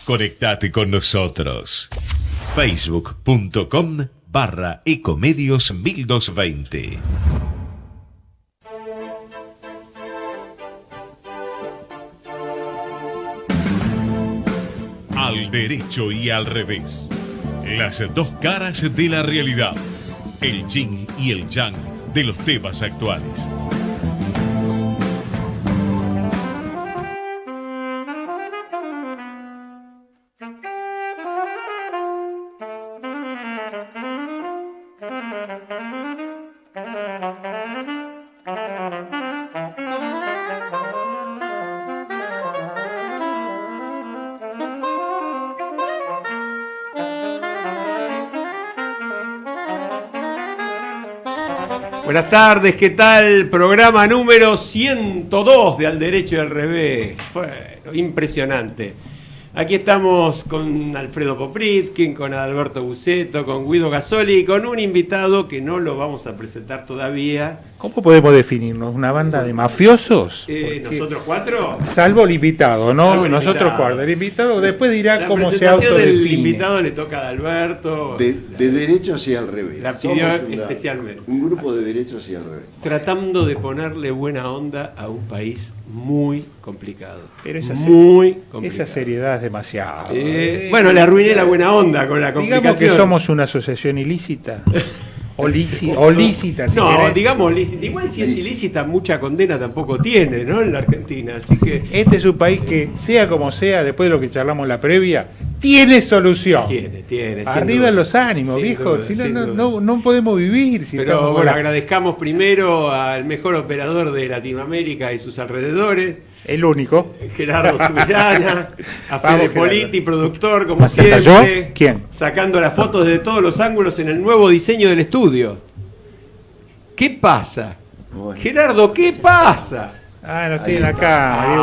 Conectate con nosotros. Facebook.com/Ecomedios 1220. Al derecho y al revés. Las dos caras de la realidad. El yin y el yang de los temas actuales. Buenas tardes, ¿qué tal? Programa número 102 de Al Derecho y al Revés. Bueno, impresionante. Aquí estamos con Alfredo Popritkin, con Alberto Buceto, con Guido Gasoli y con un invitado que no lo vamos a presentar todavía. ¿Cómo podemos definirnos? ¿Una banda de mafiosos? ¿Nosotros cuatro? Salvo el invitado, ¿no? Salvo el nosotros invitado. cuatro. El invitado después dirá La cómo se presentación del autodefine. invitado le toca a Alberto. De derechos y al revés. La pidió Somos especialmente. un grupo de derechos y al revés. Tratando de ponerle buena onda a un país muy complicado. Pero muy complicado. esa seriedad es demasiado. Bueno, le arruiné la buena onda con la complicación. Digamos que somos una asociación ilícita. O lícita, si no, querés. digamos lícita. Igual si es ilícita, mucha condena tampoco tiene, ¿no? En la Argentina, así que... Este es un país que, sea como sea, después de lo que charlamos en la previa, tiene solución. Tiene. Arriba los ánimos, sin viejo. duda, Si sin no, duda. no podemos vivir. Si Pero estamos bueno, con la- agradezcamos primero al mejor operador de Latinoamérica y sus alrededores, El único. Gerardo Subirana, a Vamos, Fede Gerardo. Politi, productor, como ¿Hasta siempre. yo? ¿Quién? Sacando las fotos de todos los ángulos en el nuevo diseño del estudio. ¿Qué pasa? Bueno. Gerardo, ¿qué pasa? No estoy Ahí en la está. cama. digo,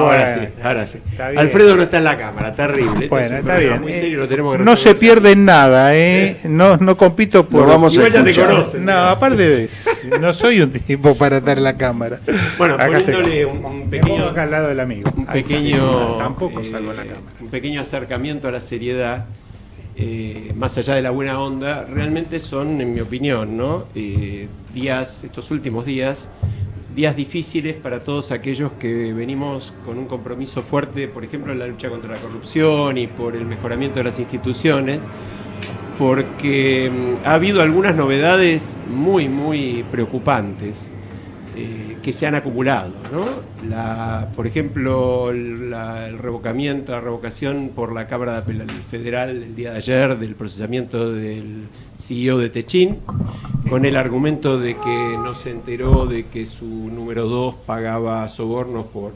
Ahora sí. Está bien. Alfredo no está en la cámara, terrible. Este Bueno, es un está programa bien. muy serio, lo tenemos que No se resolver. pierde en nada, No compito por. Lo vamos a Igual ya te escuchar. conocen. No, aparte de eso, no soy un tipo para estar en la cámara. Bueno, Acá poniéndole estoy. un Me pongo pequeño... acá al lado del amigo. Un Ahí pequeño, está. Tampoco salgo en la cámara. un pequeño acercamiento a la seriedad, más allá de la buena onda, realmente son, en mi opinión, ¿no? Estos últimos días difíciles para todos aquellos que venimos con un compromiso fuerte, por ejemplo, en la lucha contra la corrupción y por el mejoramiento de las instituciones, porque ha habido algunas novedades muy preocupantes que se han acumulado, ¿no? Por ejemplo, la revocación por la Cámara de Apelación Federal el día de ayer del procesamiento del CEO de Techin, con el argumento de que no se enteró de que su número 2 pagaba sobornos por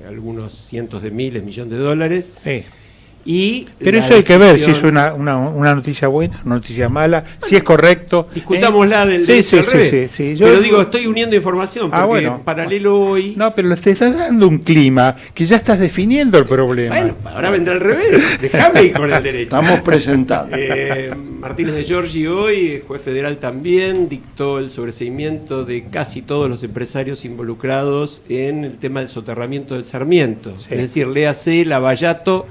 algunos cientos de miles, millones de dólares. Sí. Y Pero la eso hay que ver si es decisión- una noticia buena, una noticia mala, si es correcto. Discutámosla del Sí, derecho sí, al revés. sí. Pero digo, estoy uniendo información porque bueno. en paralelo hoy... No, pero te estás dando un clima que ya estás definiendo el problema. Bueno, ahora vendrá al revés. Déjame ir con el derecho. Estamos presentando. Martínez de Giorgi hoy, juez federal también, dictó el sobreseimiento de casi todos los empresarios involucrados en el tema del soterramiento del Sarmiento. Sí. Es decir, léase Lavallato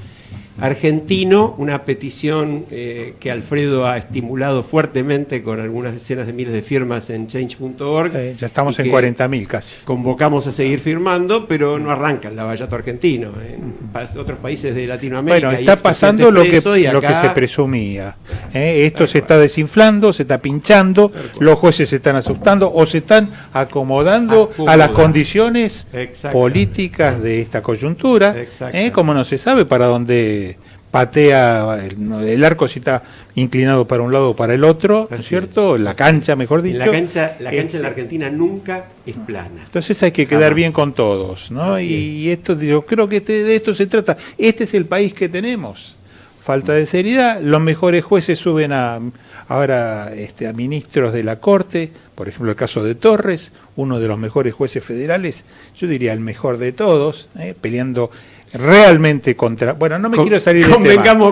argentino, una petición que Alfredo ha estimulado fuertemente con algunas decenas de miles de firmas en change.org. Ya estamos y en que 40.000 casi. convocamos a seguir firmando, pero no arranca el Lavallato argentino. En otros países de Latinoamérica Bueno, hay está pasando lo que presos y se acá- presumía. Esto se está desinflando, se está pinchando, los jueces se están asustando o se están acomodando a las condiciones Exacto. políticas de esta coyuntura, Exacto. como no se sabe para dónde patea el arco, si está inclinado para un lado o para el otro, ¿no es Así cierto? es. La cancha, mejor dicho. La cancha en Este, la Argentina nunca es plana. Entonces hay que quedar Jamás. bien con todos, ¿no? Así Y esto, yo creo que de esto se trata. Este es el país que tenemos. Falta de seriedad. Los mejores jueces suben ahora a ministros de la Corte, por ejemplo el caso de Torres, uno de los mejores jueces federales, yo diría el mejor de todos, peleando realmente contra... Bueno, no me quiero salir de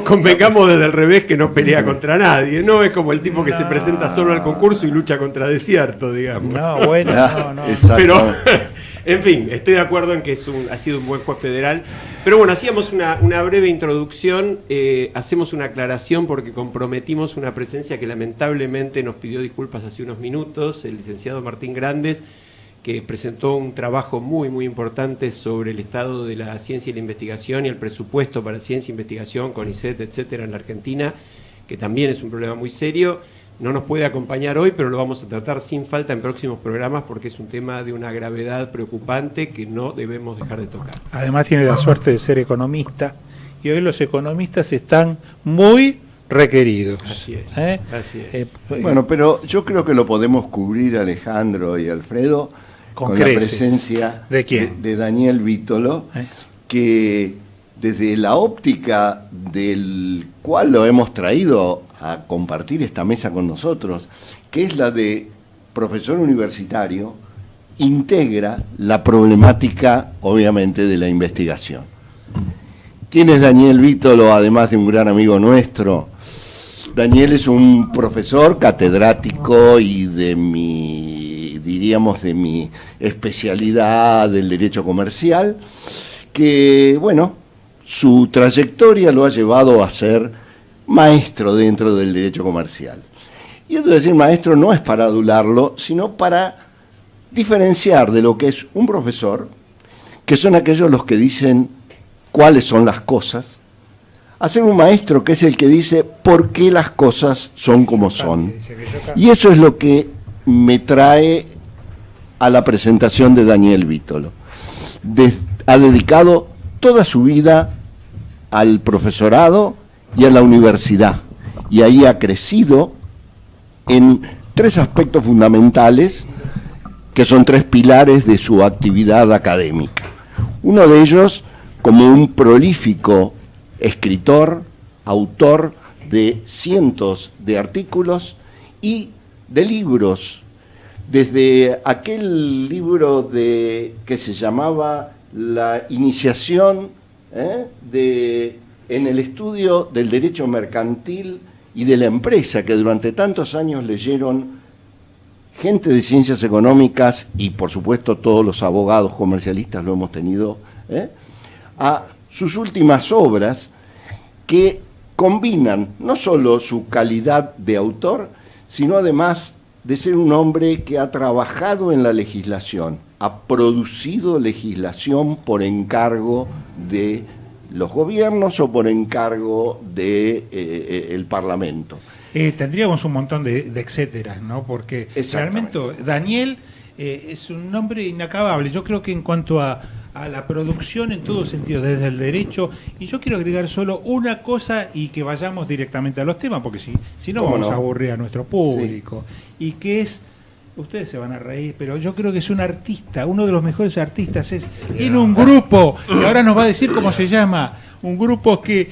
Convengamos desde el revés que no pelea contra nadie. No es como el tipo que se presenta solo al concurso y lucha contra desierto, digamos. No, bueno, no. Exacto. Pero En fin, estoy de acuerdo en que ha sido un buen juez federal. Pero bueno, hacíamos una breve introducción, hacemos una aclaración porque comprometimos una presencia que lamentablemente nos pidió disculpas hace unos minutos, el licenciado Martín Grandes, que presentó un trabajo muy, muy importante sobre el estado de la ciencia y la investigación y el presupuesto para ciencia e investigación, CONICET, etcétera, en la Argentina, que también es un problema muy serio. No nos puede acompañar hoy, pero lo vamos a tratar sin falta en próximos programas porque es un tema de una gravedad preocupante que no debemos dejar de tocar. Además tiene la suerte de ser economista y hoy los economistas están muy requeridos. Así es. Así es. Bueno, pero yo creo que lo podemos cubrir, Alejandro y Alfredo, con la presencia ¿de quién? De Daniel Vítolo, que desde la óptica del cual lo hemos traído a compartir esta mesa con nosotros, que es la de profesor universitario, integra la problemática, obviamente, de la investigación. ¿Quién es Daniel Vítolo, además de un gran amigo nuestro? Daniel es un profesor catedrático y de mi especialidad del derecho comercial, que, bueno, su trayectoria lo ha llevado a ser maestro dentro del derecho comercial. Y esto de decir maestro no es para adularlo, sino para diferenciar de lo que es un profesor, que son aquellos los que dicen cuáles son las cosas, a ser un maestro que es el que dice por qué las cosas son como son. Y eso es lo que me trae a la presentación de Daniel Vítolo. Ha dedicado toda su vida al profesorado y a la universidad, y ahí ha crecido en 3 aspectos fundamentales que son 3 pilares de su actividad académica. Uno de ellos como un prolífico escritor, autor de cientos de artículos y de libros, desde aquel libro que se llamaba La iniciación en el estudio del derecho mercantil y de la empresa, que durante tantos años leyeron gente de ciencias económicas y por supuesto todos los abogados comercialistas lo hemos tenido, a sus últimas obras que combinan no solo su calidad de autor, sino además de ser un hombre que ha trabajado en la legislación, ha producido legislación por encargo de los gobiernos o por encargo de el Parlamento. Tendríamos un montón de etcéteras, ¿no? Porque realmente Daniel es un nombre inacabable. Yo creo que en cuanto a la producción en todo sentido, desde el derecho, y yo quiero agregar solo una cosa y que vayamos directamente a los temas, porque si no vamos a aburrir a nuestro público, y que es, ustedes se van a reír, pero yo creo que es un artista, uno de los mejores artistas, en un grupo, y ahora nos va a decir cómo se llama, un grupo que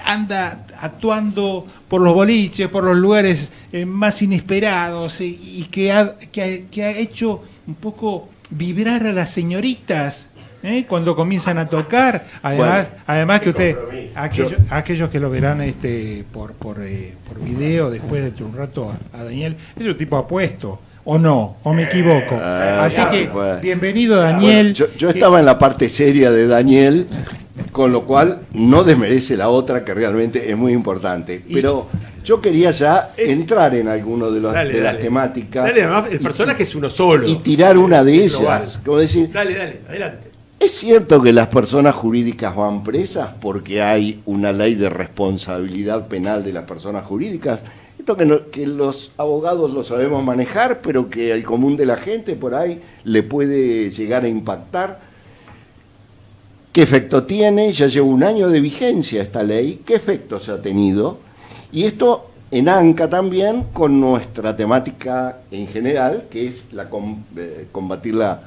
anda actuando por los boliches, por los lugares más inesperados, y que ha hecho un poco vibrar a las señoritas cuando comienzan a tocar, además que ustedes, aquellos que lo verán por video después de un rato a Daniel, es un tipo apuesto, o no, o me equivoco. Así que, bienvenido Daniel. Bueno, yo estaba en la parte seria de Daniel, con lo cual no desmerece la otra, que realmente es muy importante. Pero yo quería ya entrar en alguno de las temáticas. Dale, además, el personaje es uno solo. Y tirar una de ellas. Como decir, dale, adelante. ¿Es cierto que las personas jurídicas van presas porque hay una ley de responsabilidad penal de las personas jurídicas? Esto que los abogados lo sabemos manejar, pero que al común de la gente por ahí le puede llegar a impactar. ¿Qué efecto tiene? Ya lleva 1 año de vigencia esta ley. ¿Qué efectos ha tenido? Y esto enanca también con nuestra temática en general, que es combatir la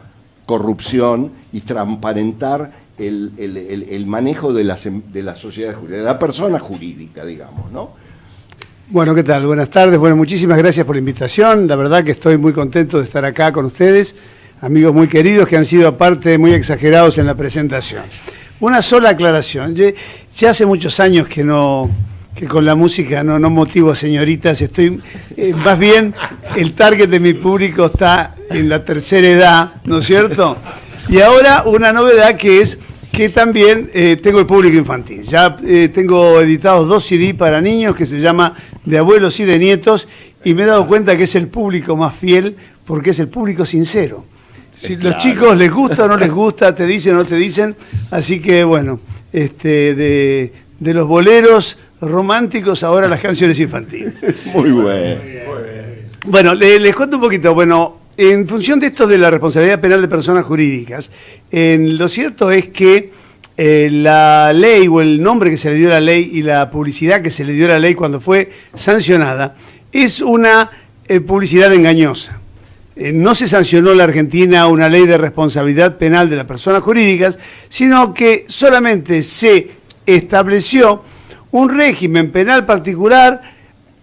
corrupción y transparentar el manejo de la sociedad jurídica, de la persona jurídica, digamos, ¿no? Bueno, ¿qué tal? Buenas tardes. Bueno, muchísimas gracias por la invitación. La verdad que estoy muy contento de estar acá con ustedes, amigos muy queridos que han sido aparte muy exagerados en la presentación. Una sola aclaración. Ya hace muchos años que con la música no motivo a señoritas. Estoy más bien el target de mi público está en la tercera edad, ¿no es cierto? Y ahora una novedad que es que también tengo el público infantil. Ya tengo editados 2 CD para niños que se llama De abuelos y de nietos, y me he dado cuenta que es el público más fiel porque es el público sincero. Si claro. Los chicos les gusta o no les gusta, te dicen o no te dicen, así que bueno, de los boleros románticos ahora las canciones infantiles. Muy bueno. Bueno, les cuento un poquito. Bueno, en función de esto de la responsabilidad penal de personas jurídicas, lo cierto es que la ley o el nombre que se le dio a la ley y la publicidad que se le dio a la ley cuando fue sancionada es una publicidad engañosa. No se sancionó en la Argentina una ley de responsabilidad penal de las personas jurídicas, sino que solamente se estableció un régimen penal particular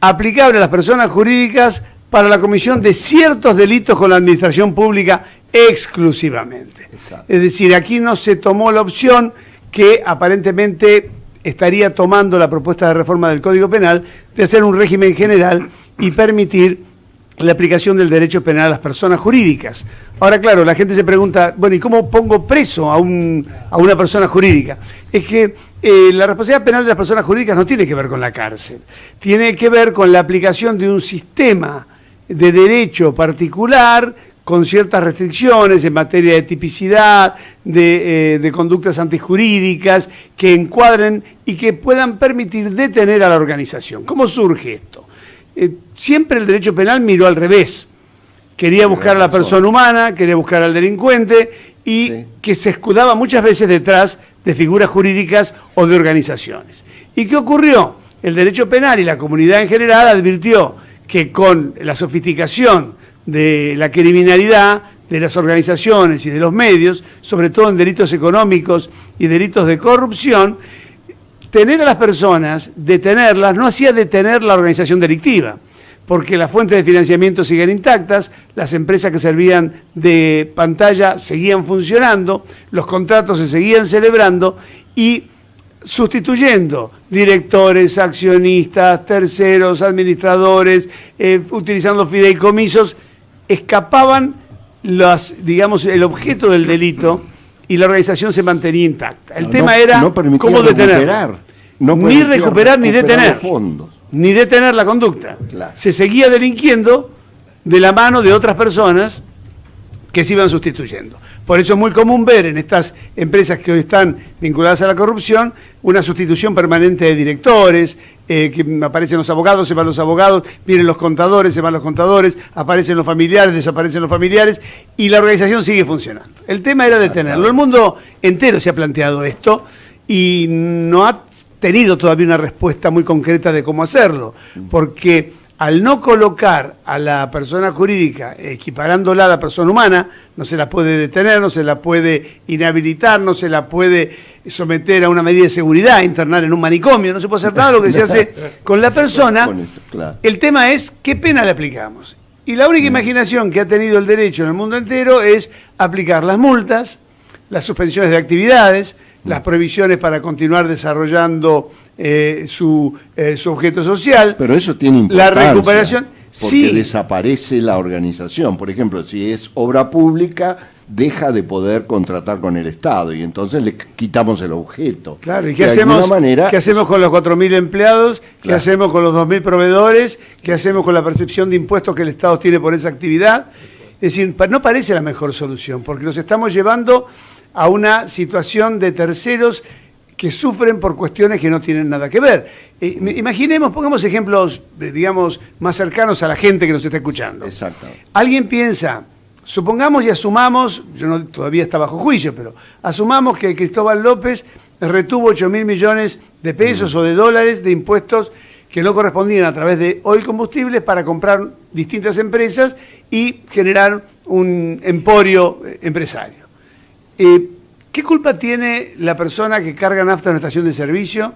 aplicable a las personas jurídicas para la comisión de ciertos delitos con la administración pública exclusivamente. Exacto. Es decir, aquí no se tomó la opción que aparentemente estaría tomando la propuesta de reforma del Código Penal de hacer un régimen general y permitir la aplicación del derecho penal a las personas jurídicas. Ahora, claro, la gente se pregunta, bueno, ¿y cómo pongo preso a una persona jurídica? Es que la responsabilidad penal de las personas jurídicas no tiene que ver con la cárcel, tiene que ver con la aplicación de un sistema de derecho particular con ciertas restricciones en materia de tipicidad, de conductas antijurídicas, que encuadren y que puedan permitir detener a la organización. ¿Cómo surge esto? Siempre el derecho penal miró al revés. Quería buscar a la persona humana, quería buscar al delincuente y sí, que se escudaba muchas veces detrás de figuras jurídicas o de organizaciones. ¿Y qué ocurrió? El derecho penal y la comunidad en general advirtió que con la sofisticación de la criminalidad, de las organizaciones y de los medios, sobre todo en delitos económicos y delitos de corrupción, tener a las personas, detenerlas, no hacía detener la organización delictiva, porque las fuentes de financiamiento siguen intactas, las empresas que servían de pantalla seguían funcionando, los contratos se seguían celebrando y sustituyendo directores, accionistas, terceros, administradores, utilizando fideicomisos, escapaban digamos, el objeto del delito y la organización se mantenía intacta. El tema era cómo detener. Ni recuperar ni detener. Fondos. Ni detener la conducta. Claro. Se seguía delinquiendo de la mano de otras personas que se iban sustituyendo. Por eso es muy común ver en estas empresas que hoy están vinculadas a la corrupción una sustitución permanente de directores, que aparecen los abogados, se van los abogados, vienen los contadores, se van los contadores, aparecen los familiares, desaparecen los familiares y la organización sigue funcionando. El tema era detenerlo. El mundo entero se ha planteado esto y no ha tenido todavía una respuesta muy concreta de cómo hacerlo, porque al no colocar a la persona jurídica, equiparándola a la persona humana, no se la puede detener, no se la puede inhabilitar, no se la puede someter a una medida de seguridad, internar en un manicomio, no se puede hacer nada de lo que se hace con la persona. Con eso, claro. El tema es qué pena le aplicamos. Y la única imaginación que ha tenido el derecho en el mundo entero es aplicar las multas, las suspensiones de actividades, las prohibiciones para continuar desarrollando su objeto social. Pero eso tiene importancia. La recuperación, porque sí, desaparece la organización. Por ejemplo, si es obra pública, deja de poder contratar con el Estado y entonces le quitamos el objeto. Claro, ¿y qué hacemos con los 4.000 empleados? ¿Qué Claro. hacemos con los 2.000 proveedores? ¿Qué hacemos con la percepción de impuestos que el Estado tiene por esa actividad? Es decir, no parece la mejor solución, porque nos estamos llevando a una situación de terceros que sufren por cuestiones que no tienen nada que ver. Imaginemos, pongamos ejemplos, digamos, más cercanos a la gente que nos está escuchando. Exacto. Alguien piensa, supongamos y asumamos, todavía está bajo juicio, pero asumamos que Cristóbal López retuvo 8.000 millones de pesos o de dólares de impuestos que no correspondían a través de Oil Combustibles para comprar distintas empresas y generar un emporio empresario. ¿Qué culpa tiene la persona que carga nafta en una estación de servicio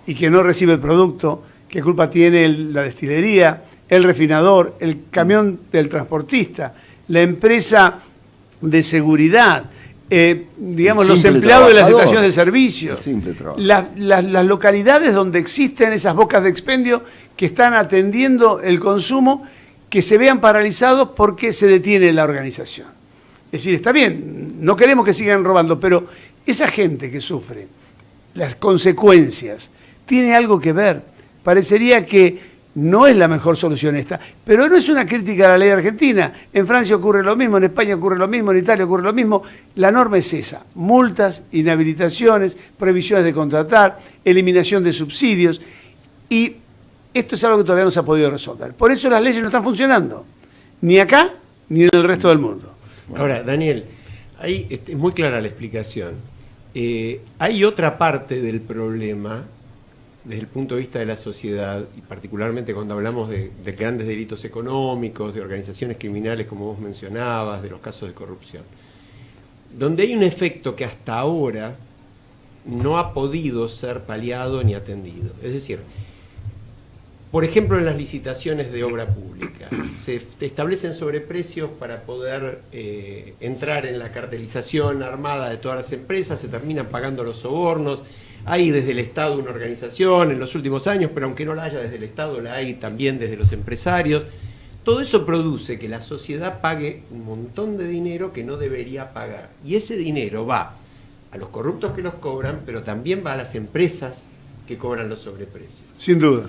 y que no recibe el producto? ¿Qué culpa tiene la destilería, el refinador, el camión del transportista, la empresa de seguridad, digamos, los empleados de las estaciones de servicio? Las localidades donde existen esas bocas de expendio que están atendiendo el consumo, que se vean paralizados porque se detiene la organización. Es decir, está bien, no queremos que sigan robando, pero esa gente que sufre las consecuencias tiene algo que ver. Parecería que no es la mejor solución esta, pero no es una crítica a la ley argentina. En Francia ocurre lo mismo, en España ocurre lo mismo, en Italia ocurre lo mismo. La norma es esa: multas, inhabilitaciones, prohibiciones de contratar, eliminación de subsidios, y esto es algo que todavía no se ha podido resolver. Por eso las leyes no están funcionando, ni acá ni en el resto del mundo. Ahora, Daniel, ahí es muy clara la explicación. Hay otra parte del problema desde el punto de vista de la sociedad, y particularmente cuando hablamos de grandes delitos económicos, de organizaciones criminales, como vos mencionabas, de los casos de corrupción, donde hay un efecto que hasta ahora no ha podido ser paliado ni atendido. Es decir, por ejemplo, en las licitaciones de obra pública, se establecen sobreprecios para poder entrar en la cartelización armada de todas las empresas, se terminan pagando los sobornos. Hay desde el Estado una organización en los últimos años, pero aunque no la haya desde el Estado, la hay también desde los empresarios. Todo eso produce que la sociedad pague un montón de dinero que no debería pagar. Y ese dinero va a los corruptos que los cobran, pero también va a las empresas que cobran los sobreprecios. Sin duda.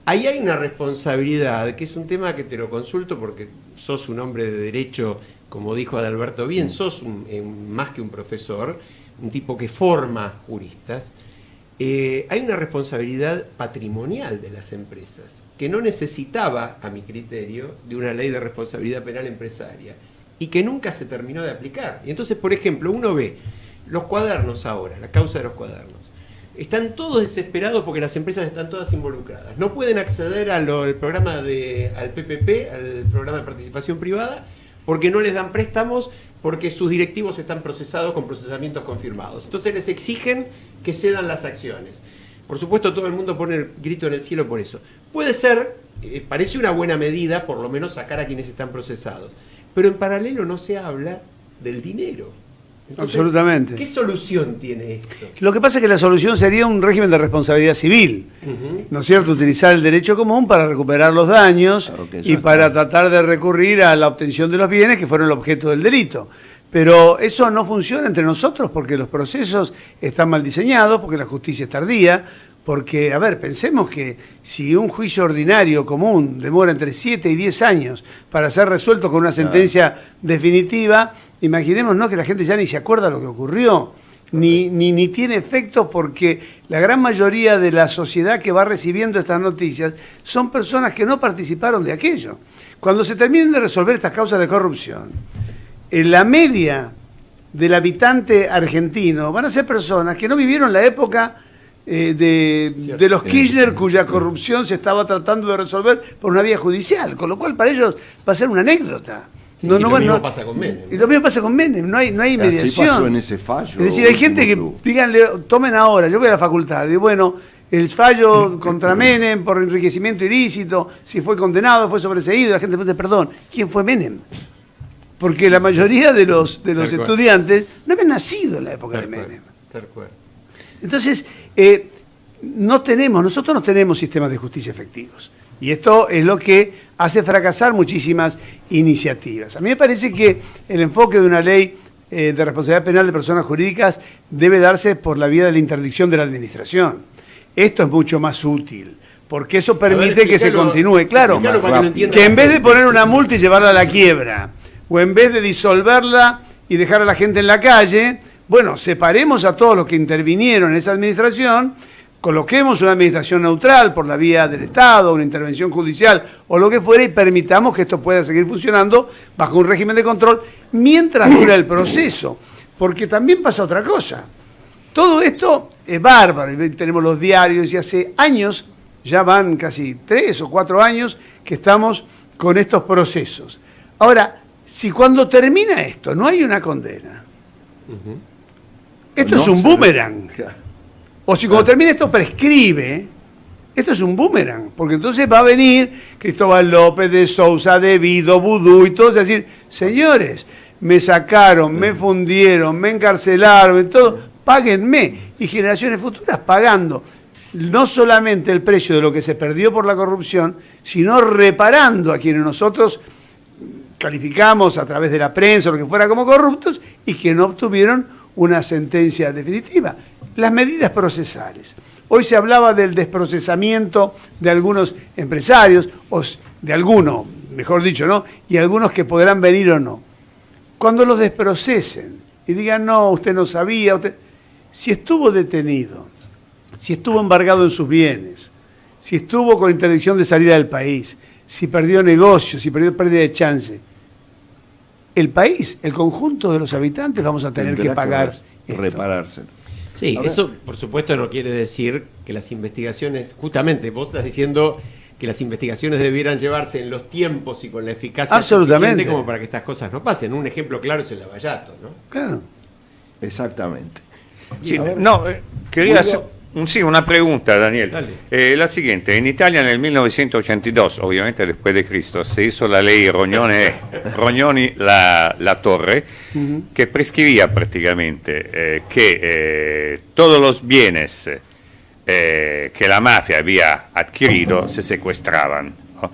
Ahí hay una responsabilidad, que es un tema que te lo consulto porque sos un hombre de derecho, como dijo Adalberto bien, sos más que un profesor, un tipo que forma juristas. Hay una responsabilidad patrimonial de las empresas, que no necesitaba, a mi criterio, de una ley de responsabilidad penal empresaria, y que nunca se terminó de aplicar. Y entonces, por ejemplo, uno ve los cuadernos ahora, la causa de los cuadernos. Están todos desesperados porque las empresas están todas involucradas. No pueden acceder al programa al PPP, al programa de participación privada, porque no les dan préstamos, porque sus directivos están procesados con procesamientos confirmados. Entonces les exigen que cedan las acciones. Por supuesto, todo el mundo pone el grito en el cielo por eso. Puede ser, parece una buena medida, por lo menos sacar a quienes están procesados. Pero en paralelo no se habla del dinero. Entonces, absolutamente. ¿Qué solución tiene esto? Lo que pasa es que la solución sería un régimen de responsabilidad civil, ¿no es cierto? Utilizar el derecho común para recuperar los daños y para tratar de recurrir a la obtención de los bienes que fueron el objeto del delito. Pero eso no funciona entre nosotros porque los procesos están mal diseñados, porque la justicia es tardía, porque, a ver, pensemos que si un juicio ordinario común demora entre 7 y 10 años para ser resuelto con una sentencia definitiva, imaginémonos que la gente ya ni se acuerda lo que ocurrió, ni tiene efecto, porque la gran mayoría de la sociedad que va recibiendo estas noticias son personas que no participaron de aquello. Cuando se terminen de resolver estas causas de corrupción, en la media del habitante argentino van a ser personas que no vivieron la época de los Kirchner, cuya corrupción se estaba tratando de resolver por una vía judicial, con lo cual para ellos va a ser una anécdota. Lo mismo pasa con Menem. Y lo mismo pasa con Menem, no hay mediación. Pasó en ese fallo. Es decir, hay gente que, díganle, tomen ahora, yo voy a la facultad, digo, bueno, el fallo contra Menem por enriquecimiento ilícito, si fue condenado, fue sobreseído, la gente pregunta, perdón, ¿quién fue Menem? Porque la mayoría de los estudiantes no habían nacido en la época de Menem. Entonces, nosotros no tenemos sistemas de justicia efectivos. Y esto es lo que hace fracasar muchísimas iniciativas. A mí me parece que el enfoque de una ley de responsabilidad penal de personas jurídicas debe darse por la vía de la interdicción de la administración. Esto es mucho más útil, porque eso permite que se continúe. Claro, que en vez de poner una multa y llevarla a la quiebra, o en vez de disolverla y dejar a la gente en la calle, bueno, separemos a todos los que intervinieron en esa administración, coloquemos una administración neutral por la vía del Estado, una intervención judicial o lo que fuera, y permitamos que esto pueda seguir funcionando bajo un régimen de control mientras dura el proceso. Porque también pasa otra cosa. Todo esto es bárbaro. Tenemos los diarios y hace años, ya van casi 3 o 4 años que estamos con estos procesos. Ahora, si cuando termina esto no hay una condena, esto es un boomerang. O si cuando termina esto prescribe, esto es un boomerang, porque entonces va a venir Cristóbal López, de Sousa, De Vido, Vudú y todos a decir, señores, me sacaron, me fundieron, me encarcelaron, todo, páguenme. Y generaciones futuras pagando no solamente el precio de lo que se perdió por la corrupción, sino reparando a quienes nosotros calificamos a través de la prensa o lo que fuera como corruptos y que no obtuvieron una sentencia definitiva. Las medidas procesales. Hoy se hablaba del desprocesamiento de algunos empresarios, o de algunos, mejor dicho, ¿no? Y algunos que podrán venir o no. Cuando los desprocesen y digan, no, usted no sabía, si estuvo detenido, si estuvo embargado en sus bienes, si estuvo con interdicción de salida del país, si perdió negocios, si perdió pérdida de chance, el país, el conjunto de los habitantes vamos a tener que pagar reparárselo. Sí, eso por supuesto no quiere decir que las investigaciones, justamente vos estás diciendo que las investigaciones debieran llevarse en los tiempos y con la eficacia suficiente como para que estas cosas no pasen. Un ejemplo claro es el Lavallato, ¿no? Claro. Exactamente. Sí, no, quería hacer una pregunta, Daniel. La siguiente, en Italia en el 1982, obviamente después de Cristo, se hizo la ley Rognoni la Torre, que prescribía prácticamente que todos los bienes que la mafia había adquirido se secuestraban, ¿no?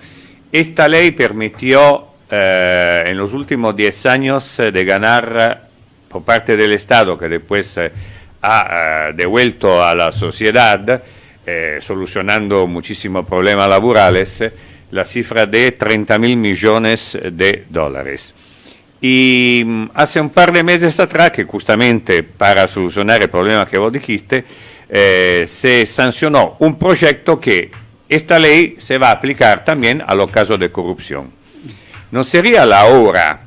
Esta ley permitió en los últimos 10 años de ganar por parte del Estado, que después ha devuelto a la sociedad, solucionando muchísimos problemas laborales, la cifra de 30.000 millones de dólares. Y hace un par de meses atrás, que justamente para solucionar el problema que vos dijiste, se sancionó un proyecto que esta ley se va a aplicar también a los casos de corrupción. ¿No sería la hora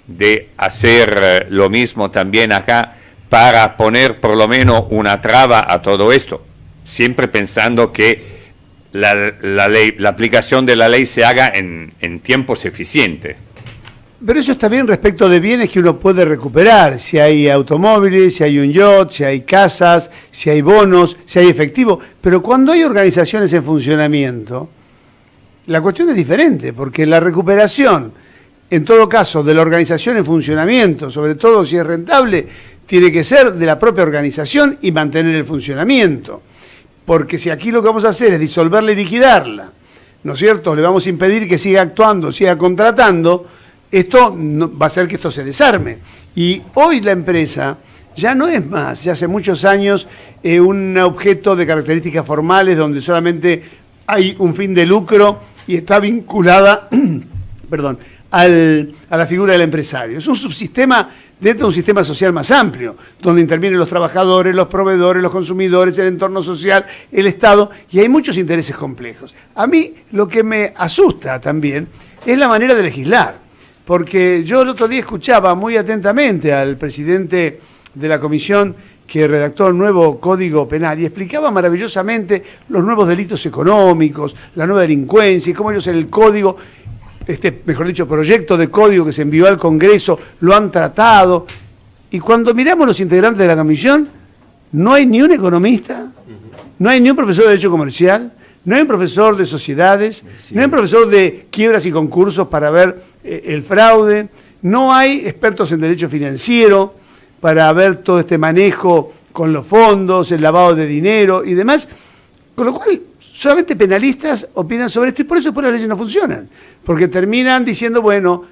de hacer lo mismo también acá para poner por lo menos una traba a todo esto? Siempre pensando que la aplicación de la ley se haga en tiempos eficientes. Pero eso está bien respecto de bienes que uno puede recuperar, si hay automóviles, si hay un yacht, si hay casas, si hay bonos, si hay efectivo. Pero cuando hay organizaciones en funcionamiento, la cuestión es diferente, porque la recuperación, en todo caso, de la organización en funcionamiento, sobre todo si es rentable, tiene que ser de la propia organización y mantener el funcionamiento. Porque si aquí lo que vamos a hacer es disolverla y liquidarla, ¿no es cierto? Le vamos a impedir que siga actuando, siga contratando. Esto va a hacer que esto se desarme. Y hoy la empresa ya no es más, ya hace muchos años, un objeto de características formales donde solamente hay un fin de lucro y está vinculada perdón, a la figura del empresario. Es un subsistema dentro de un sistema social más amplio, donde intervienen los trabajadores, los proveedores, los consumidores, el entorno social, el Estado, y hay muchos intereses complejos. A mí lo que me asusta también es la manera de legislar. Porque yo el otro día escuchaba muy atentamente al presidente de la comisión que redactó el nuevo Código Penal y explicaba maravillosamente los nuevos delitos económicos, la nueva delincuencia y cómo ellos en el código, mejor dicho, proyecto de código que se envió al Congreso, lo han tratado. Y cuando miramos los integrantes de la comisión, no hay ni un economista, no hay ni un profesor de Derecho Comercial, no hay un profesor de sociedades, no hay un profesor de quiebras y concursos para ver el fraude, no hay expertos en derecho financiero para ver todo este manejo con los fondos, el lavado de dinero y demás, con lo cual solamente penalistas opinan sobre esto y por eso después las leyes no funcionan, porque terminan diciendo, bueno,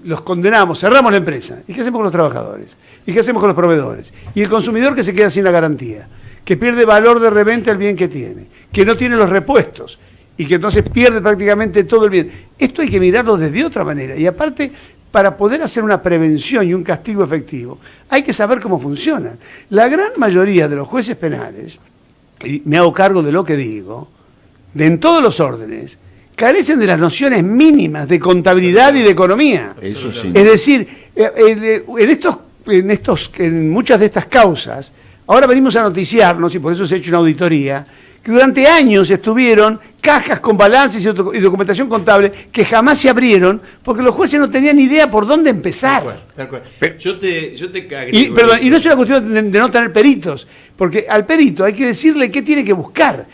los condenamos, cerramos la empresa, ¿y qué hacemos con los trabajadores? ¿Y qué hacemos con los proveedores? Y el consumidor que se queda sin la garantía, que pierde valor de reventa el bien que tiene, que no tiene los repuestos y que entonces pierde prácticamente todo el bien. Esto hay que mirarlo desde otra manera y aparte, para poder hacer una prevención y un castigo efectivo, hay que saber cómo funcionan. La gran mayoría de los jueces penales, y me hago cargo de lo que digo, en todos los órdenes, carecen de las nociones mínimas de contabilidad y de economía. Eso sí. Es decir, en muchas de estas causas, ahora venimos a noticiarnos, y por eso se ha hecho una auditoría, que durante años estuvieron cajas con balances y documentación contable que jamás se abrieron porque los jueces no tenían idea por dónde empezar. Tal cual. Yo te Y no es una cuestión de no tener peritos, porque al perito hay que decirle qué tiene que buscar.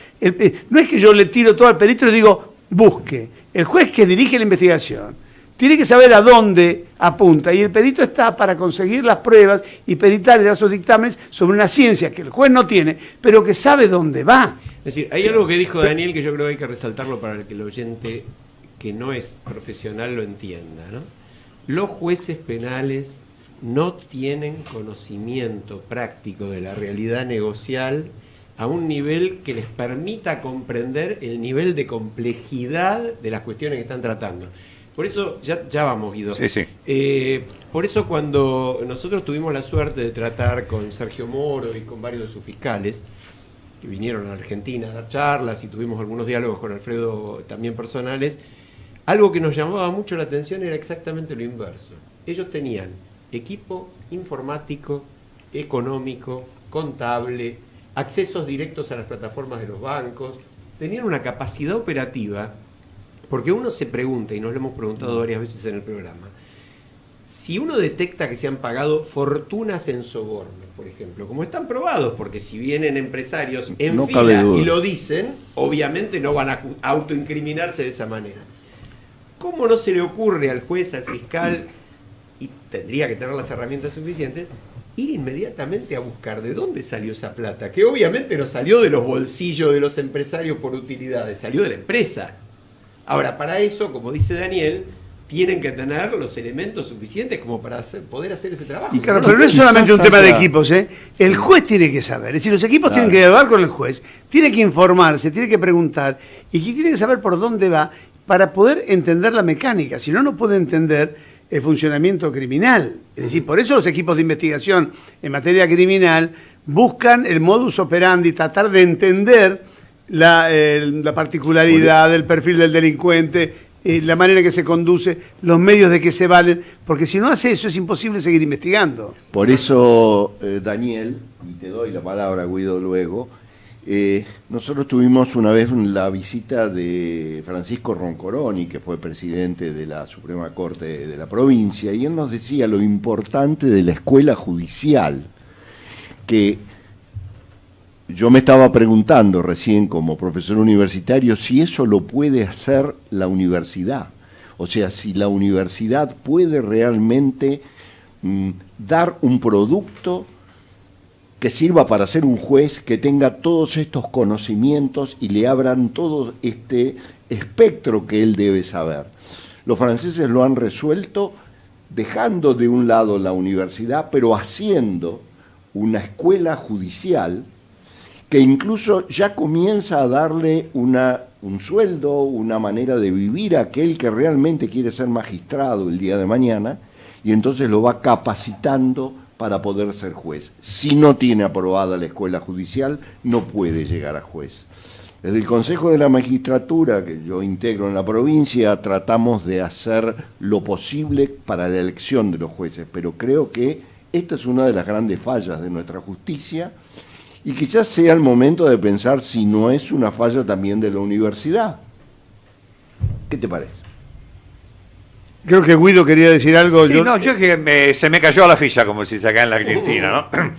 No es que yo le tiro todo al perito y le digo, busque. El juez que dirige la investigación tiene que saber a dónde apunta y el perito está para conseguir las pruebas y peritar y dar sus dictámenes sobre una ciencia que el juez no tiene, pero que sabe dónde va. Es decir, hay algo que dijo Daniel que yo creo que hay que resaltarlo para que el oyente que no es profesional lo entienda, ¿no? los jueces penales no tienen conocimiento práctico de la realidad negocial a un nivel que les permita comprender el nivel de complejidad de las cuestiones que están tratando. Por eso, ya vamos, Guido. Sí, sí. Por eso cuando nosotros tuvimos la suerte de tratar con Sergio Moro y con varios de sus fiscales, que vinieron a Argentina a dar charlas y tuvimos algunos diálogos con Alfredo también personales, algo que nos llamaba mucho la atención era exactamente lo inverso. Ellos tenían equipo informático, económico, contable, accesos directos a las plataformas de los bancos, tenían una capacidad operativa, porque uno se pregunta, y nos lo hemos preguntado varias veces en el programa, si uno detecta que se han pagado fortunas en soborno, por ejemplo, como están probados, porque si vienen empresarios en No fila cabe duda. y lo dicen, obviamente no van a autoincriminarse de esa manera. ¿Cómo no se le ocurre al juez, al fiscal, y tendría que tener las herramientas suficientes, ir inmediatamente a buscar de dónde salió esa plata? Que obviamente no salió de los bolsillos de los empresarios por utilidades, salió de la empresa. Ahora, para eso, como dice Daniel, tienen que tener los elementos suficientes como para poder hacer ese trabajo. Y claro, pero no es solamente un tema de equipos, ¿eh? El juez tiene que saber, es decir, los equipos tienen que hablar con el juez, tiene que informarse, tiene que preguntar, y tiene que saber por dónde va para poder entender la mecánica, si no, no puede entender el funcionamiento criminal. Es decir, por eso los equipos de investigación en materia criminal buscan el modus operandi, tratar de entender la particularidad del perfil del delincuente, la manera en que se conduce, los medios de que se valen, porque si no hace eso es imposible seguir investigando. Por eso, Daniel, y te doy la palabra, Guido, luego, nosotros tuvimos una vez la visita de Francisco Roncoroni, que fue presidente de la Suprema Corte de la provincia, y él nos decía lo importante de la escuela judicial, que yo me estaba preguntando recién como profesor universitario si eso lo puede hacer la universidad. O sea, si la universidad puede realmente dar un producto que sirva para ser un juez, que tenga todos estos conocimientos y le abran todo este espectro que él debe saber. Los franceses lo han resuelto dejando de un lado la universidad, pero haciendo una escuela judicial que incluso ya comienza a darle un sueldo, una manera de vivir a aquel que realmente quiere ser magistrado el día de mañana, y entonces lo va capacitando para poder ser juez. Si no tiene aprobada la escuela judicial, no puede llegar a juez. Desde el Consejo de la Magistratura, que yo integro en la provincia, tratamos de hacer lo posible para la elección de los jueces, pero creo que esta es una de las grandes fallas de nuestra justicia, y quizás sea el momento de pensar si no es una falla también de la universidad. ¿Qué te parece? Creo que Guido quería decir algo. Sí, no, yo que se me cayó la ficha, como se dice acá en la Argentina, ¿no?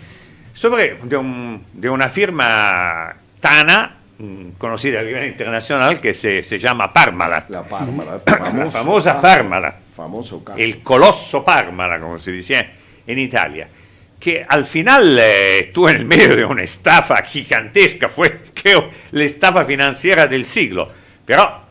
Sobre de una firma Tana, conocida a nivel internacional, que se llama Parmalat. La Parmalat, la famosa Parmalat. Famoso caso. El colosso Parmalat, como se decía en Italia, que al final estuvo en el medio de una estafa gigantesca, fue, creo, la estafa financiera del siglo, pero